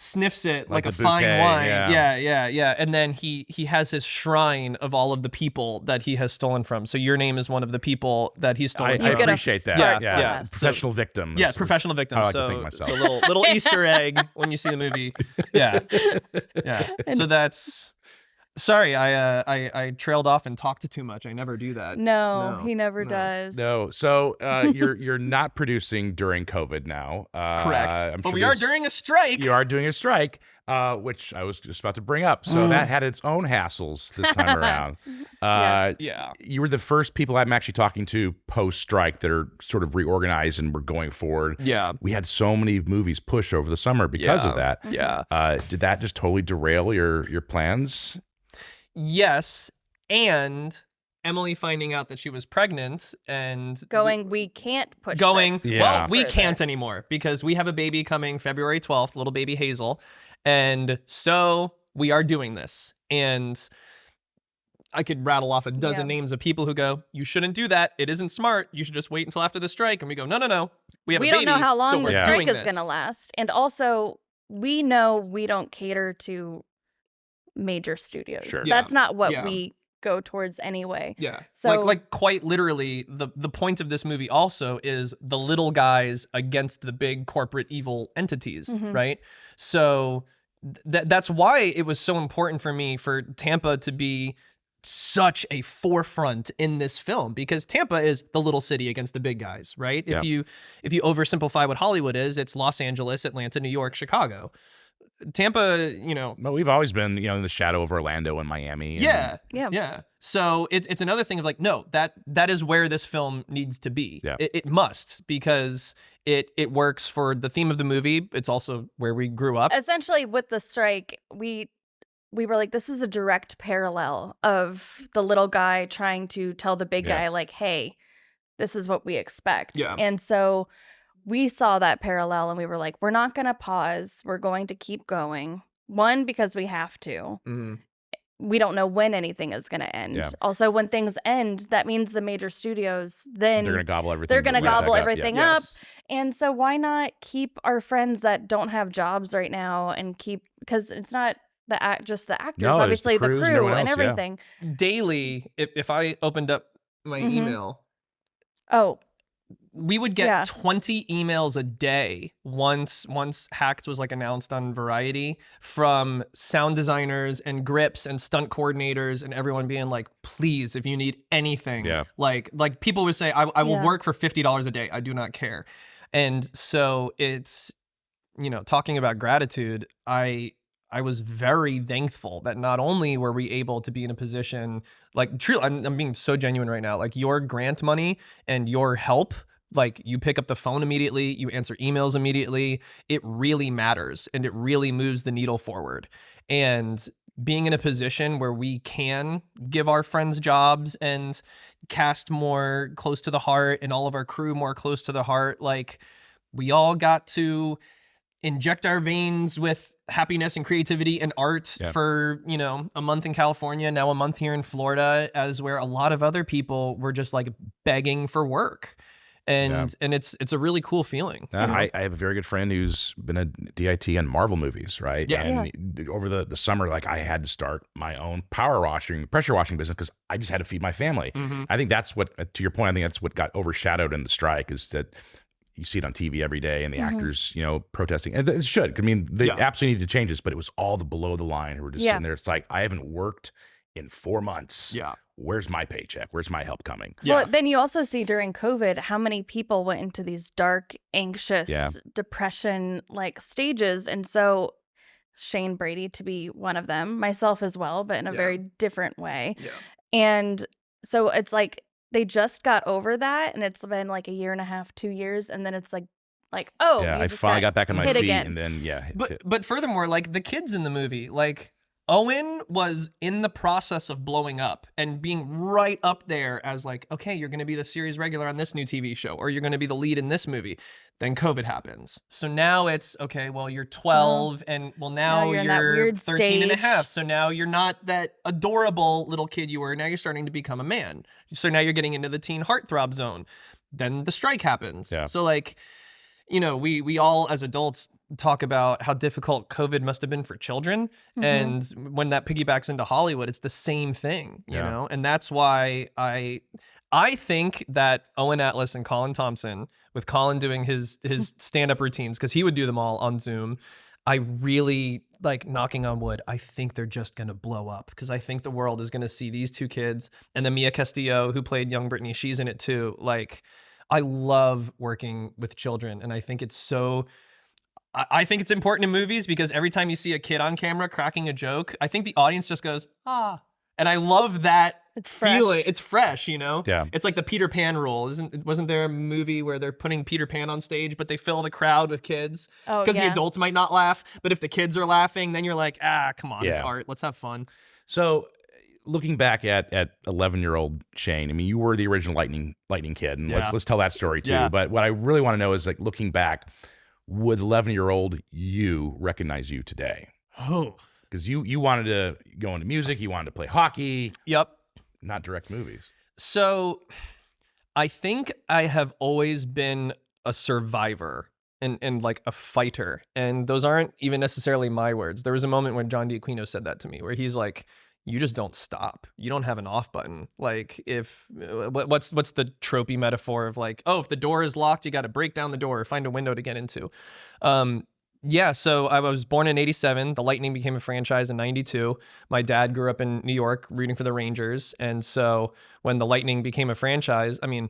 sniffs it like a
the
fine
bouquet,
wine.
yeah.
Yeah. And then he has his shrine of all of the people that he has stolen from. So your name is one of the people that he's stolen
I
from.
You get a
appreciate that.
fart
Yeah.
glass.
Professional victim.
Yeah,
is
professional victim.
how I like
so,
to think myself.
so little Easter egg when you see the movie. Yeah. So that's. Sorry, I trailed off and talked too much. I never do that.
no, he never does.
No, so you're not producing during COVID now.
Correct.
I'm
But
sure
we are during a strike.
You are doing a strike, which I was just about to bring up. So that had its own hassles this time around.
Yeah.
You were the first people I'm actually talking to post-strike that are sort of reorganized and we're going forward.
Yeah.
We had so many movies push over the summer because of that.
Yeah.
Did that just totally derail your plans?
Yes, and Emily finding out that she was pregnant and
We can't push
going,
this.
Yeah.
well, we
further.
can't anymore because we have a baby coming February 12th, little baby Hazel. And so we are doing this. And I could rattle off a dozen names of people who go, you shouldn't do that. It isn't smart. You should just wait until after the strike. And we go, no. We have a baby.
don't know how long
so we're
the strike
doing
is
this.
going to last. And also, we know we don't cater to major studios.
Sure.
That's not what
Yeah.
we go towards anyway.
Yeah.
So-
like quite literally, the point of this movie also is the little guys against the big corporate evil entities, right? So that's why it was so important for me for Tampa to be such a forefront in this film, because Tampa is the little city against the big guys, right?
Yeah.
If you oversimplify what Hollywood is, it's Los Angeles, Atlanta, New York, Chicago. Tampa,
Well, we've always been, in the shadow of Orlando and Miami. And
Yeah.
So it's another thing of like, no, that is where this film needs to be.
Yeah.
It must, because it works for the theme of the movie. It's also where we grew up.
Essentially, with the strike, we were like, this is a direct parallel of the little guy trying to tell the big guy, like, hey, this is what we expect.
Yeah.
And so we saw that parallel and we were like, we're not going to pause. We're going to keep going. One, because we have to.
Mhm.
We don't know when anything is going to end.
Yeah.
Also, when things end, that means the major studios then
They're going to gobble everything.
they're gonna
right back
gobble
up.
everything
Yeah.
up. And so why not keep our friends that don't have jobs right now and keep, because it's not just the actors,
No, there's the
obviously the
crews and
crew
everyone
and
else, yeah.
everything.
Daily, if I opened up my
Mhm.
email,
Oh,
we would get
Yeah.
20 emails a day once Hacked was like announced on Variety, from sound designers and grips and stunt coordinators and everyone being like, please, if you need anything,
Yeah.
like people would say, I will
Yeah.
work for $50 a day. I do not care. And so it's, talking about gratitude, I was very thankful that not only were we able to be in a position, like, truly, I'm being so genuine right now, like your grant money and your help, like you pick up the phone immediately, you answer emails immediately, it really matters and it really moves the needle forward. And being in a position where we can give our friends jobs and cast more close to the heart and all of our crew more close to the heart, like we all got to inject our veins with happiness and creativity and art for, a month in California, now a month here in Florida, as where a lot of other people were just like begging for work. And it's a really cool feeling.
I have a very good friend who's been a DIT on Marvel movies, right?
Yeah.
And over the summer, like I had to start my own pressure washing business because I just had to feed my family. I think that's what, to your point, I think that's what got overshadowed in the strike is that you see it on TV every day and the actors, protesting. And it should. I mean, they absolutely need to change this, but it was all the below the line who were just sitting there. It's like, I haven't worked in 4 months.
Yeah.
Where's my paycheck? Where's my help coming?
Well, then you also see during COVID how many people went into these dark, anxious, depression like stages. And so Shane Brady to be one of them, myself as well, but in a very different way.
Yeah.
And so it's like they just got over that, and it's been like a year and a half, 2 years, and then it's like oh,
yeah, I finally got back on my feet,
again.
and then
But furthermore, like the kids in the movie, like Owen was in the process of blowing up and being right up there as like, okay, you're going to be the series regular on this new TV show, or you're going to be the lead in this movie. Then COVID happens. So now it's, okay, well, you're 12 and now
you're in that weird
13 and a
stage.
half. So now you're not that adorable little kid you were. Now you're starting to become a man. So now you're getting into the teen heartthrob zone. Then the strike happens.
Yeah.
So like, we all as adults talk about how difficult COVID must have been for children. And when that piggybacks into Hollywood, it's the same thing, you know? And that's why I think that Owen Atlas and Colin Thompson, with Colin doing his stand-up routines, because he would do them all on Zoom, I really, like, knocking on wood, I think they're just going to blow up, because I think the world is going to see these two kids. And then Mia Castillo, who played young Brittany, she's in it too. Like, I love working with children, and I think it's so... I think it's important in movies because every time you see a kid on camera cracking a joke, I think the audience just goes, ah. And I love that feeling. It's fresh,
Yeah.
It's like the Peter Pan rule. Wasn't there a movie where they're putting Peter Pan on stage, but they fill the crowd with kids?
Oh,
because the adults might not laugh, but if the kids are laughing, then you're like, come on, it's art. Let's have fun.
So looking back at 11-year-old Shane, I mean, you were the original Lightning Kid, and let's tell that story too.
Yeah.
But what I really want to know is, like, looking back, would 11-year-old you recognize you today?
Oh,
because you wanted to go into music, you wanted to play hockey.
Yep.
Not direct movies.
So I think I have always been a survivor and like a fighter. And those aren't even necessarily my words. There was a moment when John D'Aquino said that to me, where he's like, you just don't stop. You don't have an off button. Like, what's the tropey metaphor of like, oh, if the door is locked, you got to break down the door or find a window to get into. So I was born in 87. The Lightning became a franchise in 92. My dad grew up in New York rooting for the Rangers. And so when the Lightning became a franchise, I mean,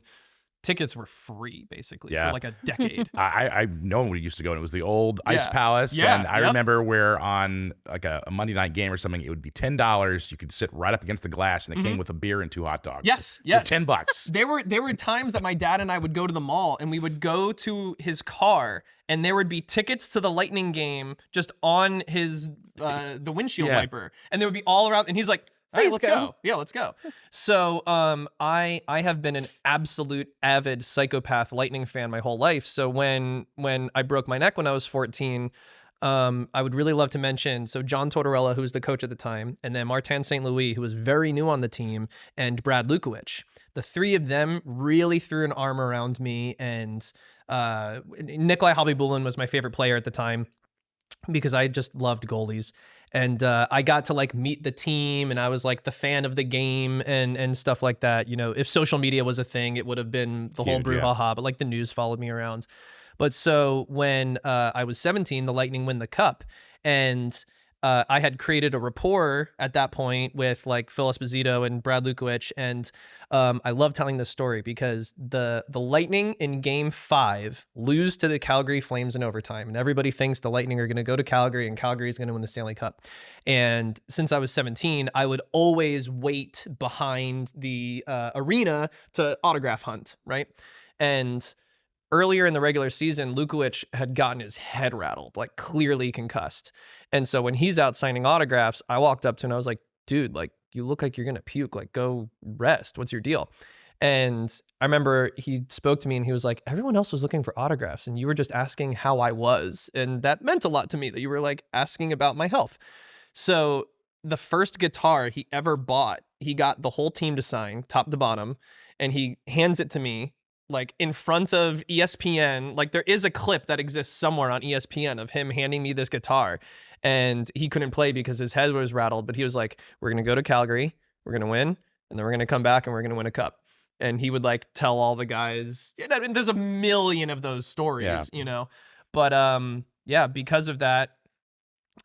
tickets were free basically for like a decade.
I know we used to go, and it was the old Ice Palace.
Yeah.
And I remember where on like a Monday night game or something, it would be $10. You could sit right up against the glass, and it came with a beer and 2 hot dogs.
Yes.
For $10.
There were times that my dad and I would go to the mall, and we would go to his car, and there would be tickets to the Lightning game just on his the windshield wiper, and they would be all around, and he's like, all right, let's go. Yeah, let's go. So I have been an absolute avid psychopath Lightning fan my whole life. So when I broke my neck when I was 14, I would really love to mention, so John Tortorella, who was the coach at the time, and then Martin St. Louis, who was very new on the team, and Brad Lukowich. The three of them really threw an arm around me, and Nikolai Hobby-Bulin was my favorite player at the time because I just loved goalies. And I got to like meet the team, and I was like the fan of the game and stuff like that. If social media was a thing, it would have been the whole brouhaha, but like the news followed me around. But so when I was 17, the Lightning win the cup, and I had created a rapport at that point with like Phil Esposito and Brad Lukowich, and I love telling this story because the Lightning in Game 5 lose to the Calgary Flames in overtime, and everybody thinks the Lightning are going to go to Calgary and Calgary is going to win the Stanley Cup. And since I was 17, I would always wait behind the arena to autograph hunt, right? And earlier in the regular season, Lukowich had gotten his head rattled, like clearly concussed. And so when he's out signing autographs, I walked up to him and I was like, dude, like, you look like you're going to puke. Like, go rest. What's your deal? And I remember he spoke to me and he was like, everyone else was looking for autographs and you were just asking how I was. And that meant a lot to me that you were like asking about my health. So the first guitar he ever bought, he got the whole team to sign top to bottom, and he hands it to me like in front of ESPN. Like there is a clip that exists somewhere on ESPN of him handing me this guitar, and he couldn't play because his head was rattled. But he was like, "We're gonna go to Calgary, we're gonna win, and then we're gonna come back and we're gonna win a cup." And he would like tell all the guys. I mean, there's a million of those stories, you know. But yeah, because of that,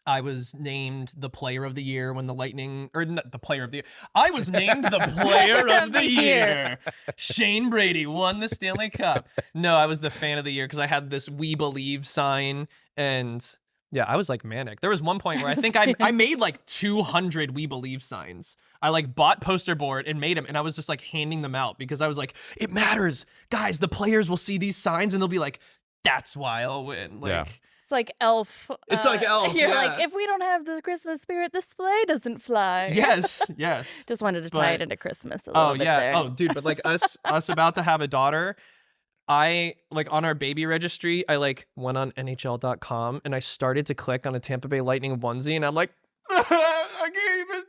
I was named the player of the year when the Lightning, or not the player of the year. I was named the player of the year. Shane Brady won the Stanley Cup. No, I was the fan of the year because I had this "We Believe" sign, and yeah, I was like manic. There was one point where I think I made like 200 "We Believe" signs. I like bought poster board and made them, and I was just like handing them out because I was like, it matters, guys. The players will see these signs and they'll be like, that's why I'll win. Like,
it's like Elf.
It's like Elf.
You're like, if we don't have the Christmas spirit, the sleigh doesn't fly.
Yes.
Just wanted to tie it into Christmas a little bit there.
Oh, dude, but like us about to have a daughter, I like on our baby registry, I like went on NHL.com and I started to click on a Tampa Bay Lightning onesie, and I'm like, I can't even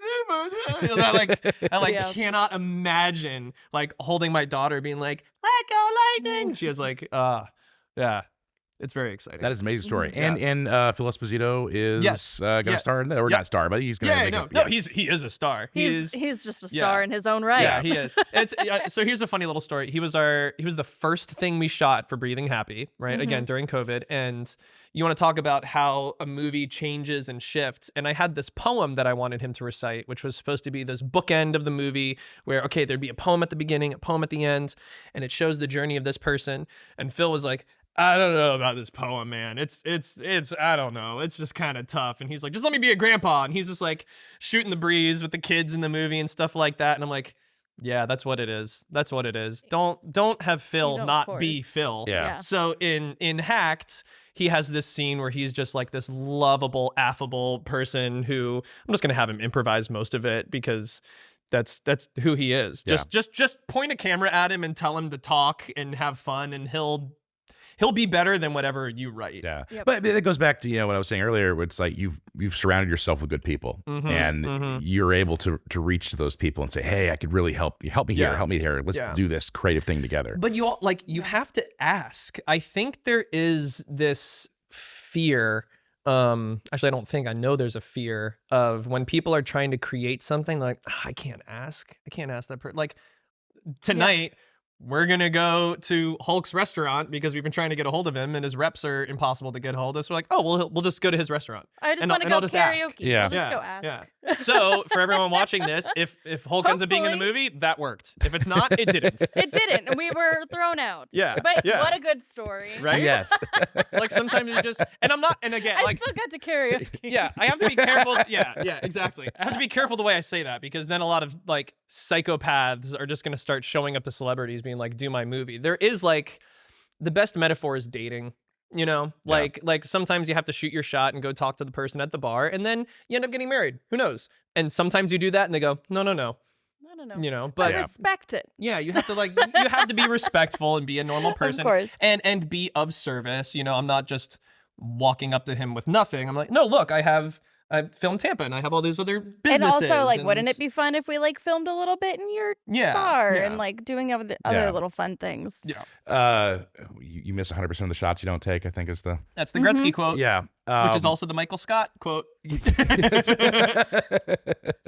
do it. I cannot imagine like holding my daughter being like, "Let go Lightning." She was like, yeah. It's very exciting.
That is an amazing story. And Phil Esposito is going to star in that, or not star, but he's going to
he is a star.
He's just a star in his own right.
Yeah, he is. So here's a funny little story. He was the first thing we shot for Breathing Happy, right? Again, during COVID. And you want to talk about how a movie changes and shifts. And I had this poem that I wanted him to recite, which was supposed to be this bookend of the movie where, okay, there'd be a poem at the beginning, a poem at the end, and it shows the journey of this person. And Phil was like, I don't know about this poem, man. It's I don't know. It's just kind of tough. And he's like, just let me be a grandpa. And he's just like shooting the breeze with the kids in the movie and stuff like that. And I'm like, yeah, that's what it is. That's what it is. Don't have Phil not be Phil.
Yeah.
So in Hacked, he has this scene where he's just like this lovable, affable person who I'm just gonna have him improvise most of it because that's who he is. Just point a camera at him and tell him to talk and have fun, and he'll be better than whatever you write.
Yeah. But it goes back to, what I was saying earlier, where it's like you've surrounded yourself with good people, and you're able to reach to those people and say, hey, I could really help you. Help me here. Help me here. Let's do this creative thing together.
But you have to ask. I think there is this fear. Actually, I know there's a fear of when people are trying to create something like, I can't ask that person. Like tonight, we're going to go to Hulk's restaurant because we've been trying to get a hold of him and his reps are impossible to get a hold of. So we're like, oh, we'll just go to his restaurant.
I just want to go karaoke.
Ask.
Yeah.
I'll just go ask.
Yeah. So for everyone watching this, if Hulk ends up being in the movie, that worked. If it's not, it didn't.
It didn't. And we were thrown out.
Yeah.
But what a good story.
Right?
Yes.
Like sometimes you just, and I'm not, and again,
I still got to karaoke.
Yeah, I have to be careful. Yeah, exactly. I have to be careful the way I say that because then a lot of like psychopaths are just going to start showing up to celebrities being like, do my movie. There is like the best metaphor is dating, like sometimes you have to shoot your shot and go talk to the person at the bar and then you end up getting married. Who knows? And sometimes you do that and they go, no. But
I respect it.
Yeah, you have to you have to be respectful and be a normal person.
Of course.
And be of service. I'm not just walking up to him with nothing. I'm like, no, look, I filmed Tampa and I have all these other businesses.
And also, wouldn't it be fun if we filmed a little bit in your bar and doing other little fun things?
Yeah.
You miss 100% of the shots you don't take, I think
That's the Gretzky quote.
Yeah.
Which is also the Michael Scott quote.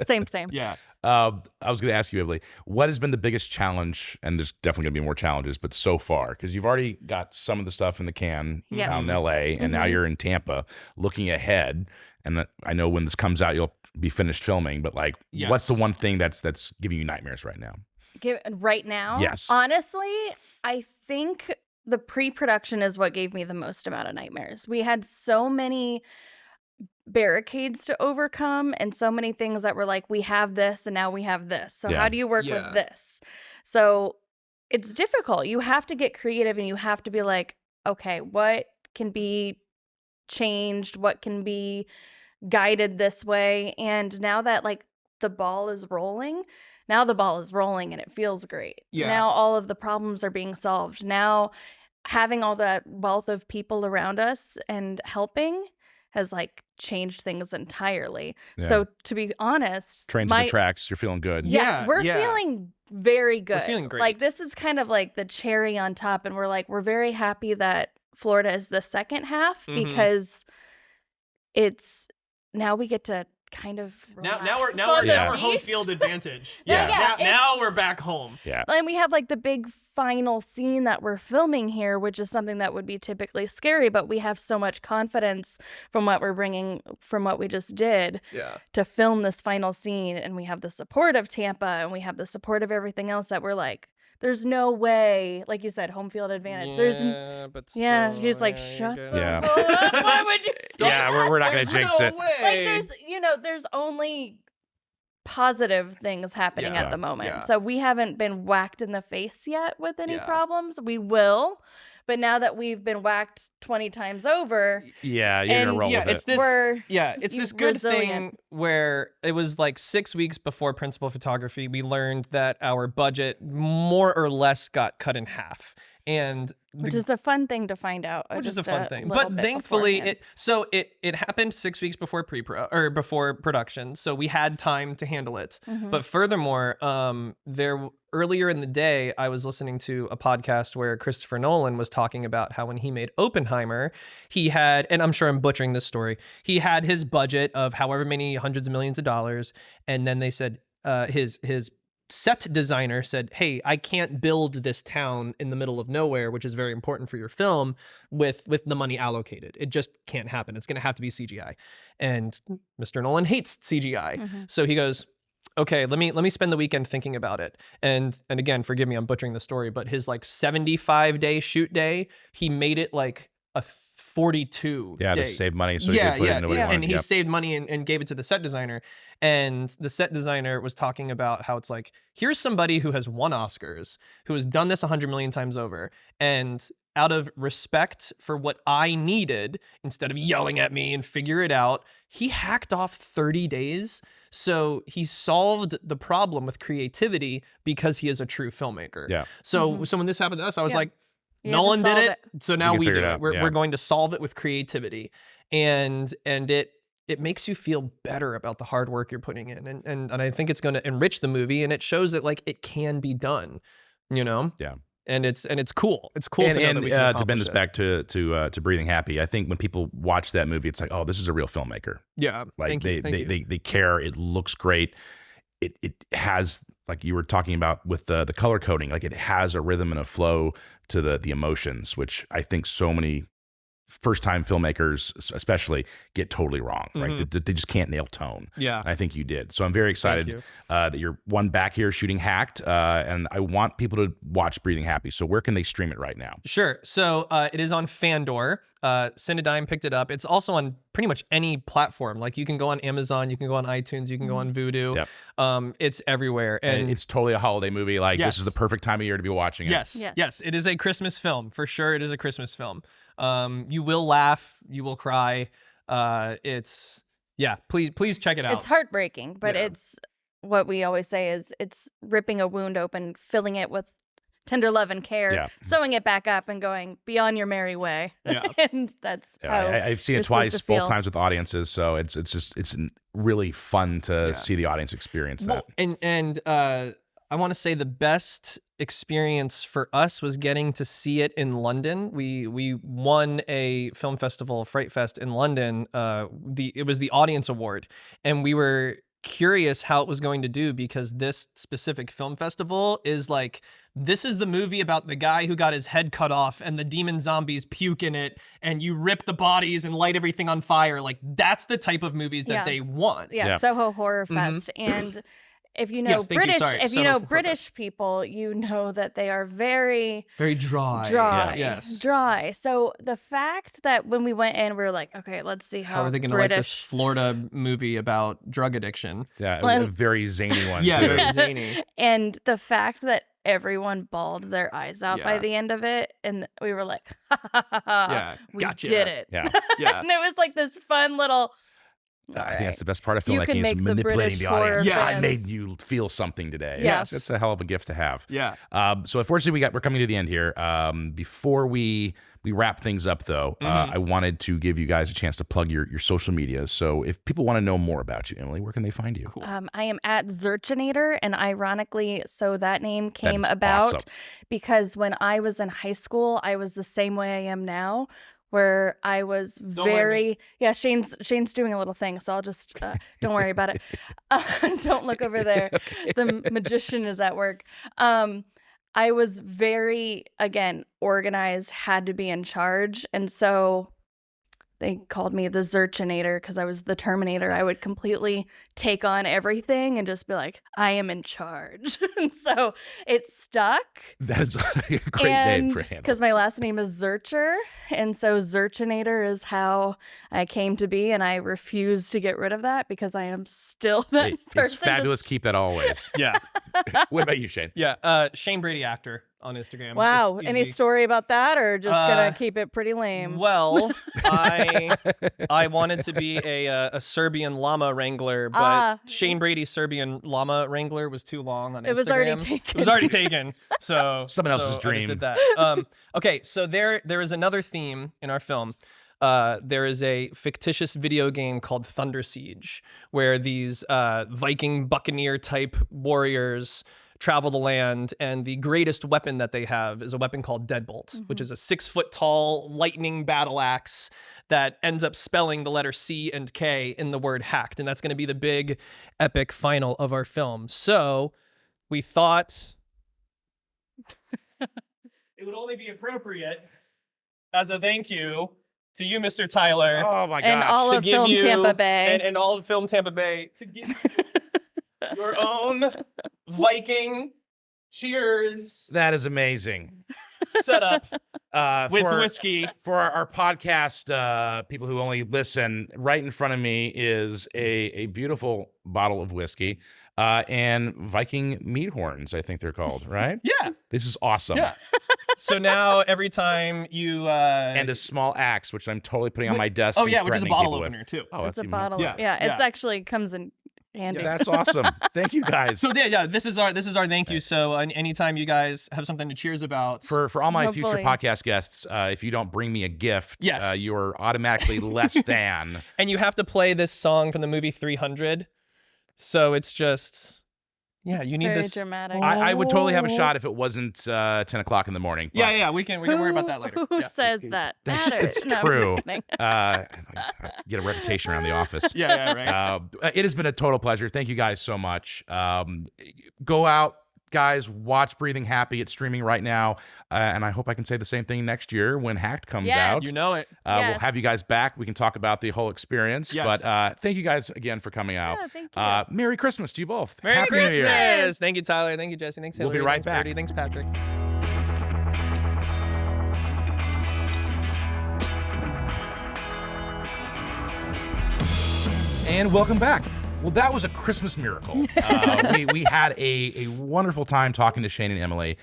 Same.
Yeah.
I was going to ask you, Emily, what has been the biggest challenge? And there's definitely going to be more challenges, but so far, because you've already got some of the stuff in the can out in LA, and now you're in Tampa. Looking ahead, and I know when this comes out, you'll be finished filming. But what's the one thing that's giving you nightmares right now?
Right now?
Yes.
Honestly, I think the pre-production is what gave me the most amount of nightmares. We had so many barricades to overcome and so many things that were like, we have this and now we have this. So how do you work with this? So it's difficult. You have to get creative and you have to be like, okay, what can be changed? What can be guided this way? And now that the ball is rolling, and it feels great.
Yeah.
Now all of the problems are being solved. Now having all that wealth of people around us and helping has like changed things entirely.
Yeah.
So to be honest,
Trains at the tracks. You're feeling good.
yeah, we're feeling very good.
We're feeling great.
Like this is kind of like the cherry on top, and we're very happy that Florida is the second half because it's now we get to kind of
now we're home field advantage. Now we're back home.
Yeah.
And we have like the big final scene that we're filming here, which is something that would be typically scary, but we have so much confidence from what we're bringing from what we just did to film this final scene, and we have the support of Tampa and we have the support of everything else that we're like, there's no way, like you said, home field advantage. He's like, shut the hell up. Why would you say that?
We're not going to jinx it.
Like there's only positive things happening at the moment. Yeah. So we haven't been whacked in the face yet with any problems. We will. But now that we've been whacked 20 times over,
you're gonna roll with
it's
it.
It's this good thing where it was like 6 weeks before principal photography, we learned that our budget more or less got cut in half. Which
is a fun thing to find out.
Which is a fun thing. But thankfully it happened 6 weeks before before production. So we had time to handle it. Mm-hmm. But furthermore, earlier in the day, I was listening to a podcast where Christopher Nolan was talking about how when he made Oppenheimer, he had, and I'm sure I'm butchering this story, he had his budget of however many hundreds of millions of dollars. And then they said his set designer said, hey, I can't build this town in the middle of nowhere, which is very important for your film, with the money allocated. It just can't happen. It's going to have to be CGI. And Mr. Nolan hates CGI. Mm-hmm. So he goes, okay, let me spend the weekend thinking about it. And again, forgive me, I'm butchering the story, but his like 75-day shoot day, he made it like a 42 day.
To save money so he could put it into what he wanted.
And he saved money and gave it to the set designer. And the set designer was talking about how it's like, here's somebody who has won Oscars, who has done this 100 million times over. And out of respect for what I needed, instead of yelling at me and figure it out, he hacked off 30 days. So he solved the problem with creativity because he is a true filmmaker. Yeah. So when this happened to us, I was like, Nolan did it. So now we do it. We're going to solve it with creativity. And it makes you feel better about the hard work you're putting in. And I think it's going to enrich the movie, and it shows that like it can be done, you know? Yeah. And it's cool. It's cool to know that we can
to bend this back to Breathing Happy. I think when people watch that movie, it's like, oh, this is a real filmmaker.
Yeah.
Like they care. It looks great. It has, like you were talking about with the color coding, like it has a rhythm and a flow to the emotions, which I think so many first-time filmmakers especially get totally wrong, right? They just can't nail tone. Yeah. And I think you did. So I'm very excited that you're back here shooting Hacked, and I want people to watch Breathing Happy. So where can they stream it right now?
Sure. So it is on Fandor. Cinedigm picked it up. It's also on pretty much any platform. Like you can go on Amazon, you can go on iTunes, you can go on Vudu. Yep. It's everywhere. And
it's totally a holiday movie. Like this is the perfect time of year to be watching it.
Yes. It is a Christmas film. For sure it is a Christmas film. You will laugh, you will cry. Please check it out.
It's heartbreaking, but it's what we always say is it's ripping a wound open, filling it with tender love and care, sewing it back up and going, be on your merry way. Yeah. And that's how
I've seen it twice, both times with audiences. So it's really fun to see the audience experience that.
And I want to say the best experience for us was getting to see it in London. We won a film festival, Fright Fest in London. It was the audience award, and we were curious how it was going to do because this specific film festival is like, this is the movie about the guy who got his head cut off and the demon zombies puke in it and you rip the bodies and light everything on fire. Like that's the type of movies that they want.
Soho Horror Fest. And if you know British people, you know that they are very
dry.
Dry. So the fact that when we went in, we were like, okay, let's see how
are they going to like this Florida movie about drug addiction?
Yeah, a very zany one.
Yeah, very zany.
And the fact that everyone bawled their eyes out by the end of it, and we were like, we
gotcha.
did it.
Yeah.
And it was like this fun little
I think that's the best part of
You can
filmmaking is
make the
manipulating
British
the audience.
horror
Yeah, I
fans-
made you feel something today.
Yes.
It's a hell of a gift to have.
Yeah.
So unfortunately, we're coming to the end here. Before we wrap things up, though, I wanted to give you guys a chance to plug your social media. So if people want to know more about you, Emily, where can they find you?
I am at Zurchinator, and ironically, so that name came
is
about
awesome.
because when I was in high school, I was the same way I am now, where I was
worry.
Shane's doing a little thing, so I'll just don't worry about it. Don't look over there. The magician is at work. I was very, again, organized, had to be in charge, and so they called me the Zurchinator because I was the Terminator. I would completely take on everything and just be like, I am in charge. And so it stuck.
That is a great name for a handle.
Because my last name is Zurcher. And so Zurchinator is how I came to be. And I refuse to get rid of that because I am still that person.
It's fabulous. Keep that always.
Yeah.
What about you, Shane?
Yeah. Shane Brady actor on Instagram.
Wow.
It's
Any
easy.
story about that, or just going to keep it pretty lame?
Well, I wanted to be a Serbian llama wrangler, but Shane Brady's Serbian llama wrangler was too long on Instagram.
It was already taken.
It was already taken. So
Someone else's
I just
dream.
did that. Okay, so there is another theme in our film. There is a fictitious video game called Thunder Siege, where these Viking buccaneer type warriors travel the land, and the greatest weapon that they have is a weapon called Deadbolt, which is a 6-foot tall lightning battle axe that ends up spelling the letter C and K in the word hacked, and that's going to be the big epic final of our film. So we thought it would only be appropriate as a thank you to you, Mr. Tyler.
Oh my
And
gosh.
all
to
of
give
Film
you,
Tampa Bay.
and all of Film Tampa Bay, to give your own Viking cheers
That is amazing.
setup with
For-
whiskey.
For our podcast people who only listen, right in front of me is a beautiful bottle of whiskey and Viking meat horns, I think they're called, right?
Yeah.
This is awesome.
Yeah. So now every time you
And a small axe, which I'm totally putting on my desk.
oh
and
yeah, which is a
threatening
bottle
people with.
opener too.
Oh,
It's
that's
a
even-
bottle.
Yeah,
Yeah, it's
yeah.
actually comes in handy.
That's awesome. Thank you guys.
So yeah, this is our thank you. So anytime you guys have something to cheers about,
For all my future
Hopefully.
podcast guests, if you don't bring me a gift,
Yes.
you're automatically less than.
and you have to play this song from the movie 300. So it's just you
It's
need
very
this.
dramatic.
I would totally have a shot if it wasn't 10 o'clock in the morning. but,
Yeah, we can worry about that later.
Who
Yeah.
says that?
That's-
Matters.
it's
No, I'm
true.
just kidding.
I get a reputation around the office.
Yeah, right.
It has been a total pleasure. Thank you guys so much. Go out, guys. Watch Breathing Happy. It's streaming right now, and I hope I can say the same thing next year when Hacked comes
Yes.
out.
You know it.
We'll
Yes.
have you guys back. We can talk about the whole experience.
Yes.
But thank you guys again for coming out.
Yeah, thank you.
Merry Christmas to you both.
Merry
Happy New Year.
Christmas. Thank you, Tyler. Thank you, Jesse. Thanks,
We'll be
Hilary.
right
Thanks,
back.
Brady. Thanks, Patrick.
And welcome back. Well, that was a Christmas miracle. We had a wonderful time talking to Shane and Emily.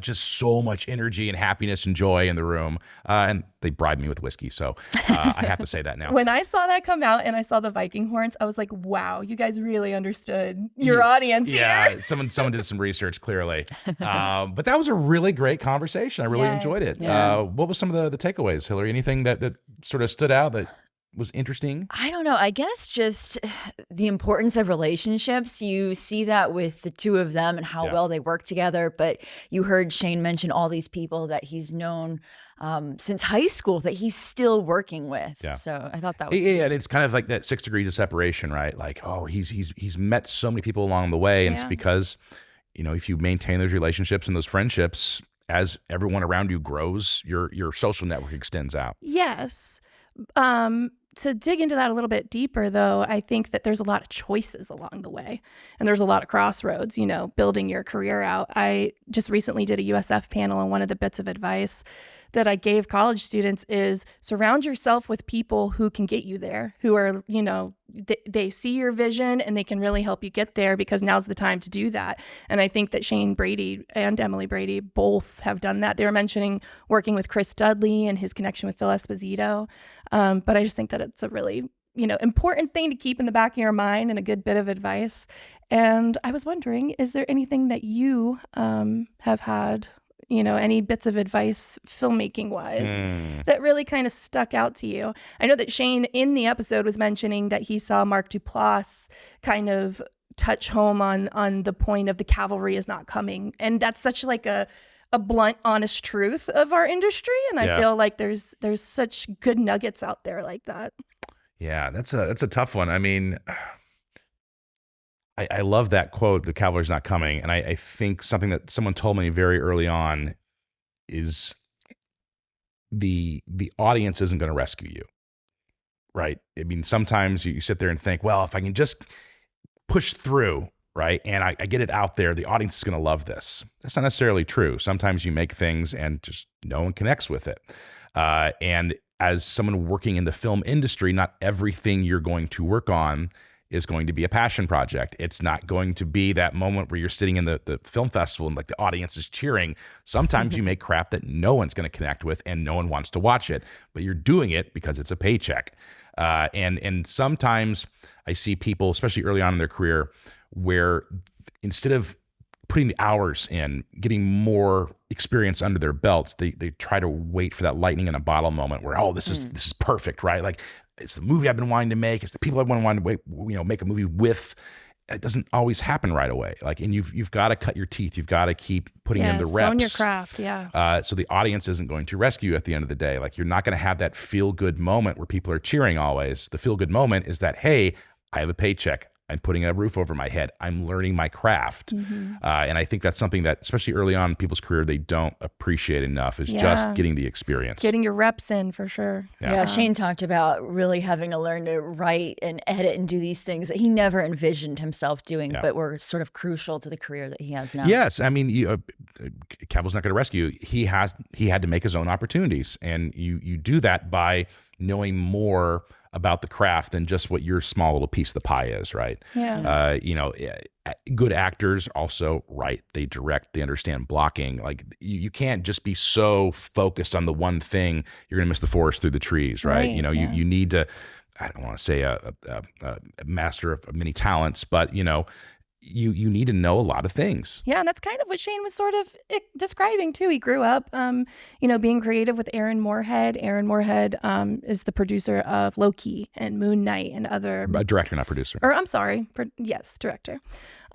Just so much energy and happiness and joy in the room. And they bribed me with whiskey, so I have to say that now.
When I saw that come out and I saw the Viking horns, I was like, wow, you guys really understood your audience here.
Yeah, someone did some research, clearly. But that was a really great conversation. I really
Yeah.
enjoyed it.
Yeah.
What was some of the takeaways, Hilary? Anything that sort of stood out that was interesting?
I don't know. I guess just the importance of relationships. You see that with the two of them and how
Yeah.
well they work together. But you heard Shane mention all these people that he's known since high school that he's still working with.
Yeah.
So I thought that was
Yeah, and it's kind of like that 6 degrees of separation, right? Like, oh, he's met so many people along the way, and it's
Yeah.
because, if you maintain those relationships and those friendships, as everyone around you grows, your social network extends out.
Yes. To dig into that a little bit deeper, though, I think that there's a lot of choices along the way, and there's a lot of crossroads, building your career out. I just recently did a USF panel, and one of the bits of advice that I gave college students is surround yourself with people who can get you there, who are, they see your vision and they can really help you get there, because now's the time to do that. And I think that Shane Brady and Emily Brady both have done that. They were mentioning working with Chris Dudley and his connection with Phil Esposito. But I just think that it's a really important thing to keep in the back of your mind and a good bit of advice. And I was wondering, is there anything that you have had, any bits of advice filmmaking wise that really kind of stuck out to you? I know that Shane in the episode was mentioning that he saw Mark Duplass kind of touch home on the point of the cavalry is not coming. And that's such like a blunt, honest truth of our industry. And I feel like there's such good nuggets out there like that.
Yeah, that's a tough one. I mean, I love that quote, the cavalry's not coming. And I think something that someone told me very early on is the audience isn't going to rescue you, right? I mean, sometimes you sit there and think, well, if I can just push through, right, and I get it out there, the audience is going to love this. That's not necessarily true. Sometimes you make things and just no one connects with it. And as someone working in the film industry, not everything you're going to work on is going to be a passion project. It's not going to be that moment where you're sitting in the film festival and like the audience is cheering. Sometimes you make crap that no one's going to connect with and no one wants to watch it, but you're doing it because it's a paycheck. And sometimes I see people, especially early on in their career, where instead of putting the hours in, getting more experience under their belts, they try to wait for that lightning in a bottle moment where, oh, this is perfect, right? Like, it's the movie I've been wanting to make. It's the people I've been wanting to make a movie with. It doesn't always happen right away. Like, and you've got to cut your teeth. You've got to keep putting in the reps.
Own your craft,
so the audience isn't going to rescue you at the end of the day. Like, you're not going to have that feel-good moment where people are cheering always. The feel-good moment is that, hey, I have a paycheck. I'm putting a roof over my head. I'm learning my craft. And I think that's something that, especially early on in people's career, they don't appreciate enough, is just getting the experience.
Getting your reps in, for sure.
Yeah, Shane talked about really having to learn to write and edit and do these things that he never envisioned himself doing, but were sort of crucial to the career that he has now.
Yes. I mean, Cavill's not going to rescue you. He had to make his own opportunities. And you do that by knowing more about the craft than just what your small little piece of the pie is, right?
Yeah.
Good actors also write, they direct, they understand blocking. Like, you can't just be so focused on the one thing, you're going to miss the forest through the trees, right? You need to, I don't want to say a master of many talents, but you need to know a lot of things.
Yeah, and that's kind of what Shane was sort of describing too. He grew up, being creative with Aaron Moorhead. Aaron Moorhead is the producer of Loki and Moon Knight and other...
Director, not producer.
Or I'm sorry, yes, director.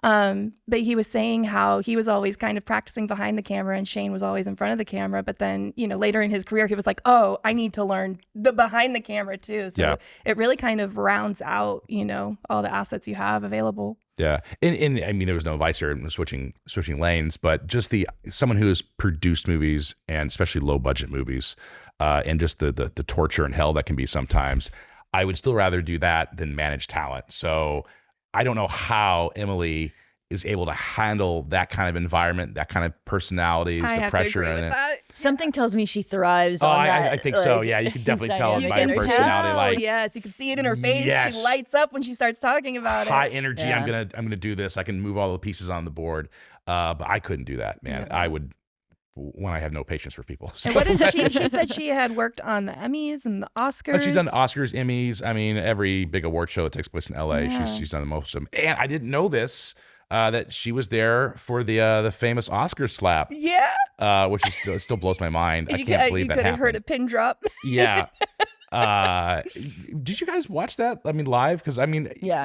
But he was saying how he was always kind of practicing behind the camera and Shane was always in front of the camera. But then, later in his career, he was like, oh, I need to learn the behind the camera too. So it really kind of rounds out, all the assets you have available.
Yeah. And I mean, there was no advice here in switching lanes, but just someone who has produced movies and especially low budget movies, and just the torture and hell that can be sometimes, I would still rather do that than manage talent. So I don't know how Emily is able to handle that kind of environment, that kind of personalities, the pressure in it.
Something tells me she thrives on that.
I think so. Yeah, you can definitely tell by her personality. Like,
yes, you can see it in her face. Yes. She lights up when she starts talking about
high energy. Yeah. I'm gonna do this. I can move all the pieces on the board. But I couldn't do that, man. I would. When I have no patience for people. So.
And what did she said she had worked on the Emmys and the Oscars.
She's done the Oscars, Emmys. I mean, every big award show that takes place in LA, she's done the most of them. And I didn't know this, that she was there for the famous Oscar slap.
Yeah.
Which is still blows my mind. I can't believe that happened. You could have
heard a pin drop.
Yeah. Did you guys watch that? I mean, live? Because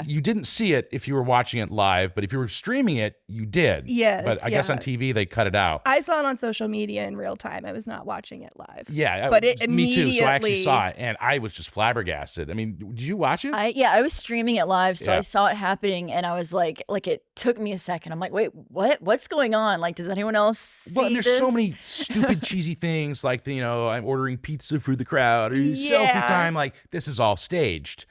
you didn't see it if you were watching it live, but if you were streaming it, you did.
Yes.
But I guess on TV they cut it out.
I saw it on social media in real time. I was not watching it live.
Yeah,
but it immediately...
me too. So I actually saw it, and I was just flabbergasted. I mean, did you watch it?
I was streaming it live, so I saw it happening, and I was like it took me a second. I'm like, wait, what's going on? Like, does anyone else see
Well, and there's
this?
so many stupid, cheesy things like I'm ordering pizza for the crowd, or selfie time. Like, this is all staged.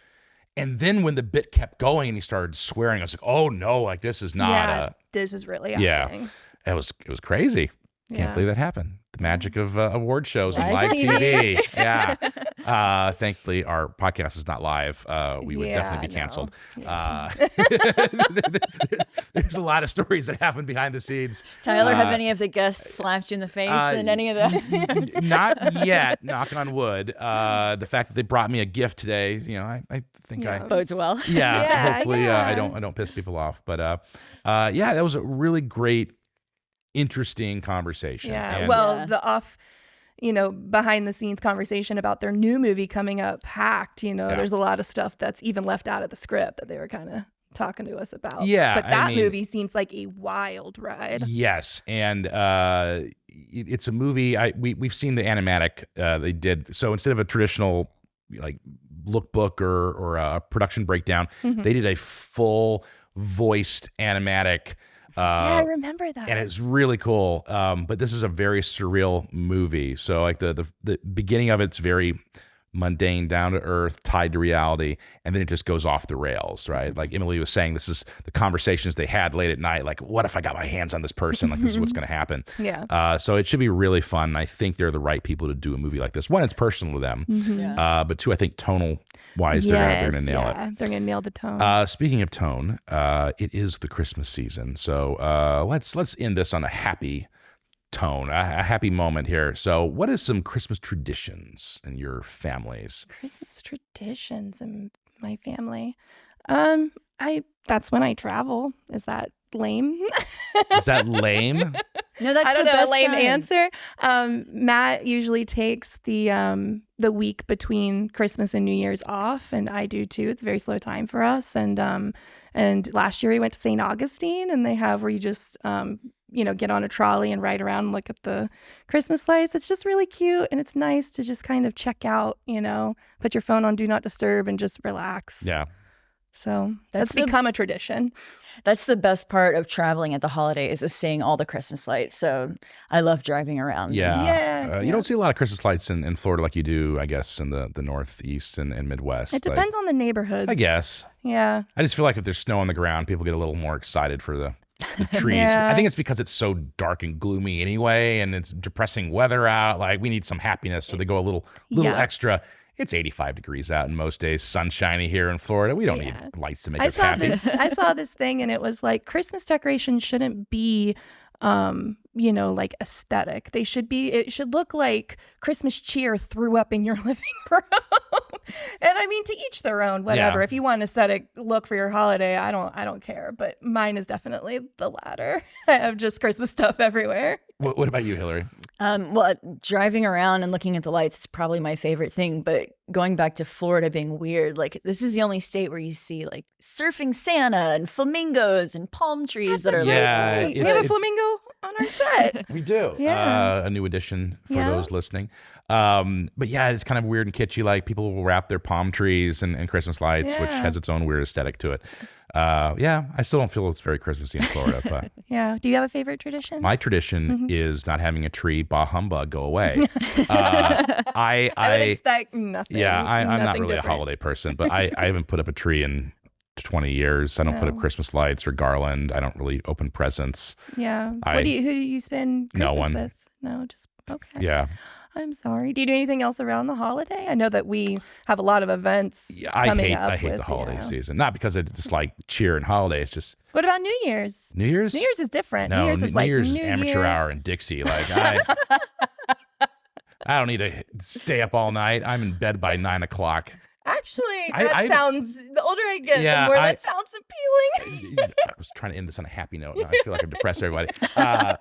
And then when the bit kept going and he started swearing, I was like, oh no, like this is not
this is really happening.
It was crazy. Can't believe that happened. The magic of award shows and live TV. Yeah. Thankfully, our podcast is not live. We would definitely be canceled. There's a lot of stories that happen behind the scenes.
Tyler, have any of the guests slapped you in the face in any of those?
Not yet, knock on wood. The fact that they brought me a gift today, I think
bodes well.
Hopefully I don't piss people off. But that was a really great, interesting conversation.
The behind the scenes conversation about their new movie coming up, Hacked. There's a lot of stuff that's even left out of the script that they were kind of talking to us about.
Yeah,
but that movie seems like a wild ride.
Yes, and it's a movie. We've seen the animatic they did. So instead of a traditional like lookbook or a production breakdown, they did a full voiced animatic.
I remember that.
And it's really cool. But this is a very surreal movie. So like the beginning of it's very mundane, down to earth, tied to reality, and then it just goes off the rails, right? Like Emily was saying, this is the conversations they had late at night. Like, what if I got my hands on this person? Like, this is what's going to happen.
Yeah.
So it should be really fun. I think they're the right people to do a movie like this. One, it's personal to them. But two, I think tonal wise, they're going to nail it.
They're going to nail the tone.
Speaking of tone, it is the Christmas season. So let's end this on a happy tone, a happy moment here. So what is some Christmas traditions in your families?
Christmas traditions in my family. That's when I travel. Is that lame?
Is that lame?
No, that's
I don't
the
know,
best
a lame
time.
answer. Matt usually takes the week between Christmas and New Year's off, and I do too. It's a very slow time for us. And last year we went to St. Augustine, and they have where you just get on a trolley and ride around and look at the Christmas lights. It's just really cute, and it's nice to just kind of check out, put your phone on Do Not Disturb and just relax.
Yeah.
So that's become a tradition.
That's the best part of traveling at the holidays is seeing all the Christmas lights. So I love driving around.
Yeah. You don't see a lot of Christmas lights in Florida like you do, I guess, in the Northeast and Midwest.
It depends on the neighborhoods.
I guess.
Yeah.
I just feel like if there's snow on the ground, people get a little more excited for the trees. I think it's because it's so dark and gloomy anyway, and it's depressing weather out. Like, we need some happiness, so they go a little extra. It's 85 degrees out in most days, sunshiny here in Florida. We don't need lights to make us happy.
I saw this thing, and it was like Christmas decorations shouldn't be like aesthetic. It should look like Christmas cheer threw up in your living room. And I mean, to each their own, whatever.
Yeah.
If you want an aesthetic look for your holiday, I don't care. But mine is definitely the latter. I have just Christmas stuff everywhere.
What about you, Hilary?
Well, driving around and looking at the lights is probably my favorite thing. But going back to Florida being weird, like this is the only state where you see like surfing Santa and flamingos and palm trees that are like.
We have a flamingo on our set.
We do.
Yeah.
A new addition for those listening. But yeah, it's kind of weird and kitschy. Like people will wrap their palm trees and Christmas lights, which has its own weird aesthetic to it. I still don't feel it's very Christmassy in Florida. But
Yeah. Do you have a favorite tradition?
my tradition is not having a tree. Bah humbug, go away.
I would expect nothing.
Yeah, I'm not
nothing
really
different.
a holiday person, but I haven't put up a tree in 20 years. I don't put up Christmas lights or garland. I don't really open presents.
Yeah. Who do you spend Christmas
No one.
with? No, just okay.
Yeah.
I'm sorry. Do you do anything else around the holiday? I know that we have a lot of events coming up.
I hate
with,
the holiday season. Not because I dislike cheer and holiday. It's just
What about New Year's?
New Year's.
New Year's is different.
No,
New Year's is like
is
New
amateur
Year.
hour in Dixie. Like I don't need to stay up all night. I'm in bed by 9 o'clock.
Actually,
I
sounds. The older I get,
Yeah,
the more that sounds appealing.
I was trying to end this on a happy note. Now I feel like I've depressed everybody. I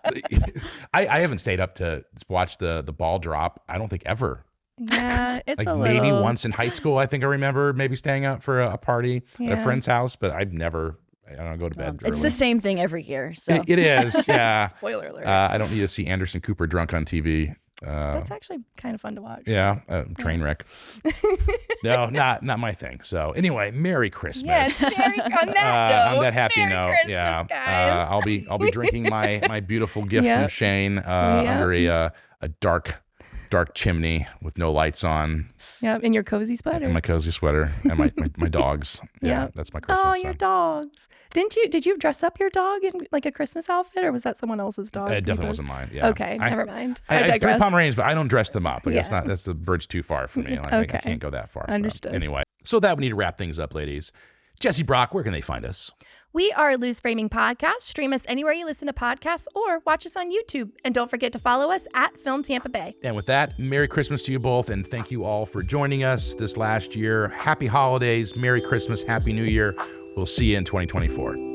haven't stayed up to watch the ball drop. I don't think ever.
Yeah, it's
Like
a
maybe
little.
once in high school, I think I remember maybe staying up for a party at a
Yeah.
friend's house, but I've never. I don't go to bed.
It's
early.
the same thing every year. So
It is, yeah.
Spoiler alert.
I don't need to see Anderson Cooper drunk on TV.
That's actually kind of fun to watch.
Yeah, train wreck. No, not my thing. So anyway, Merry Christmas.
Yes, on that note.
On that happy
Merry
note,
Christmas,
yeah.
guys.
I'll be drinking my beautiful gift from
Yep.
Shane under a dark dark chimney with no lights on,
Yeah, in your cozy sweater.
and my cozy sweater, and my dogs. Yeah,
Yep.
that's my Christmas.
Oh,
time.
your dogs. Did you dress up your dog in like a Christmas outfit, or was that someone else's dog?
It definitely
You
wasn't mine. Yeah.
Okay, never mind.
I have 3
digress.
Pomeranians, but I don't dress them up. Like,
Yeah.
that's the bridge too far for me. Like, I
Okay.
can't go that far.
Understood.
Anyway, so that we need to wrap things up, ladies. Jesse, Brock, where can they find us?
We are Loose Framing Podcast. Stream us anywhere you listen to podcasts or watch us on YouTube. And don't forget to follow us at Film Tampa Bay.
And with that, Merry Christmas to you both, and thank you all for joining us this last year. Happy holidays, Merry Christmas, Happy New Year. We'll see you in 2024.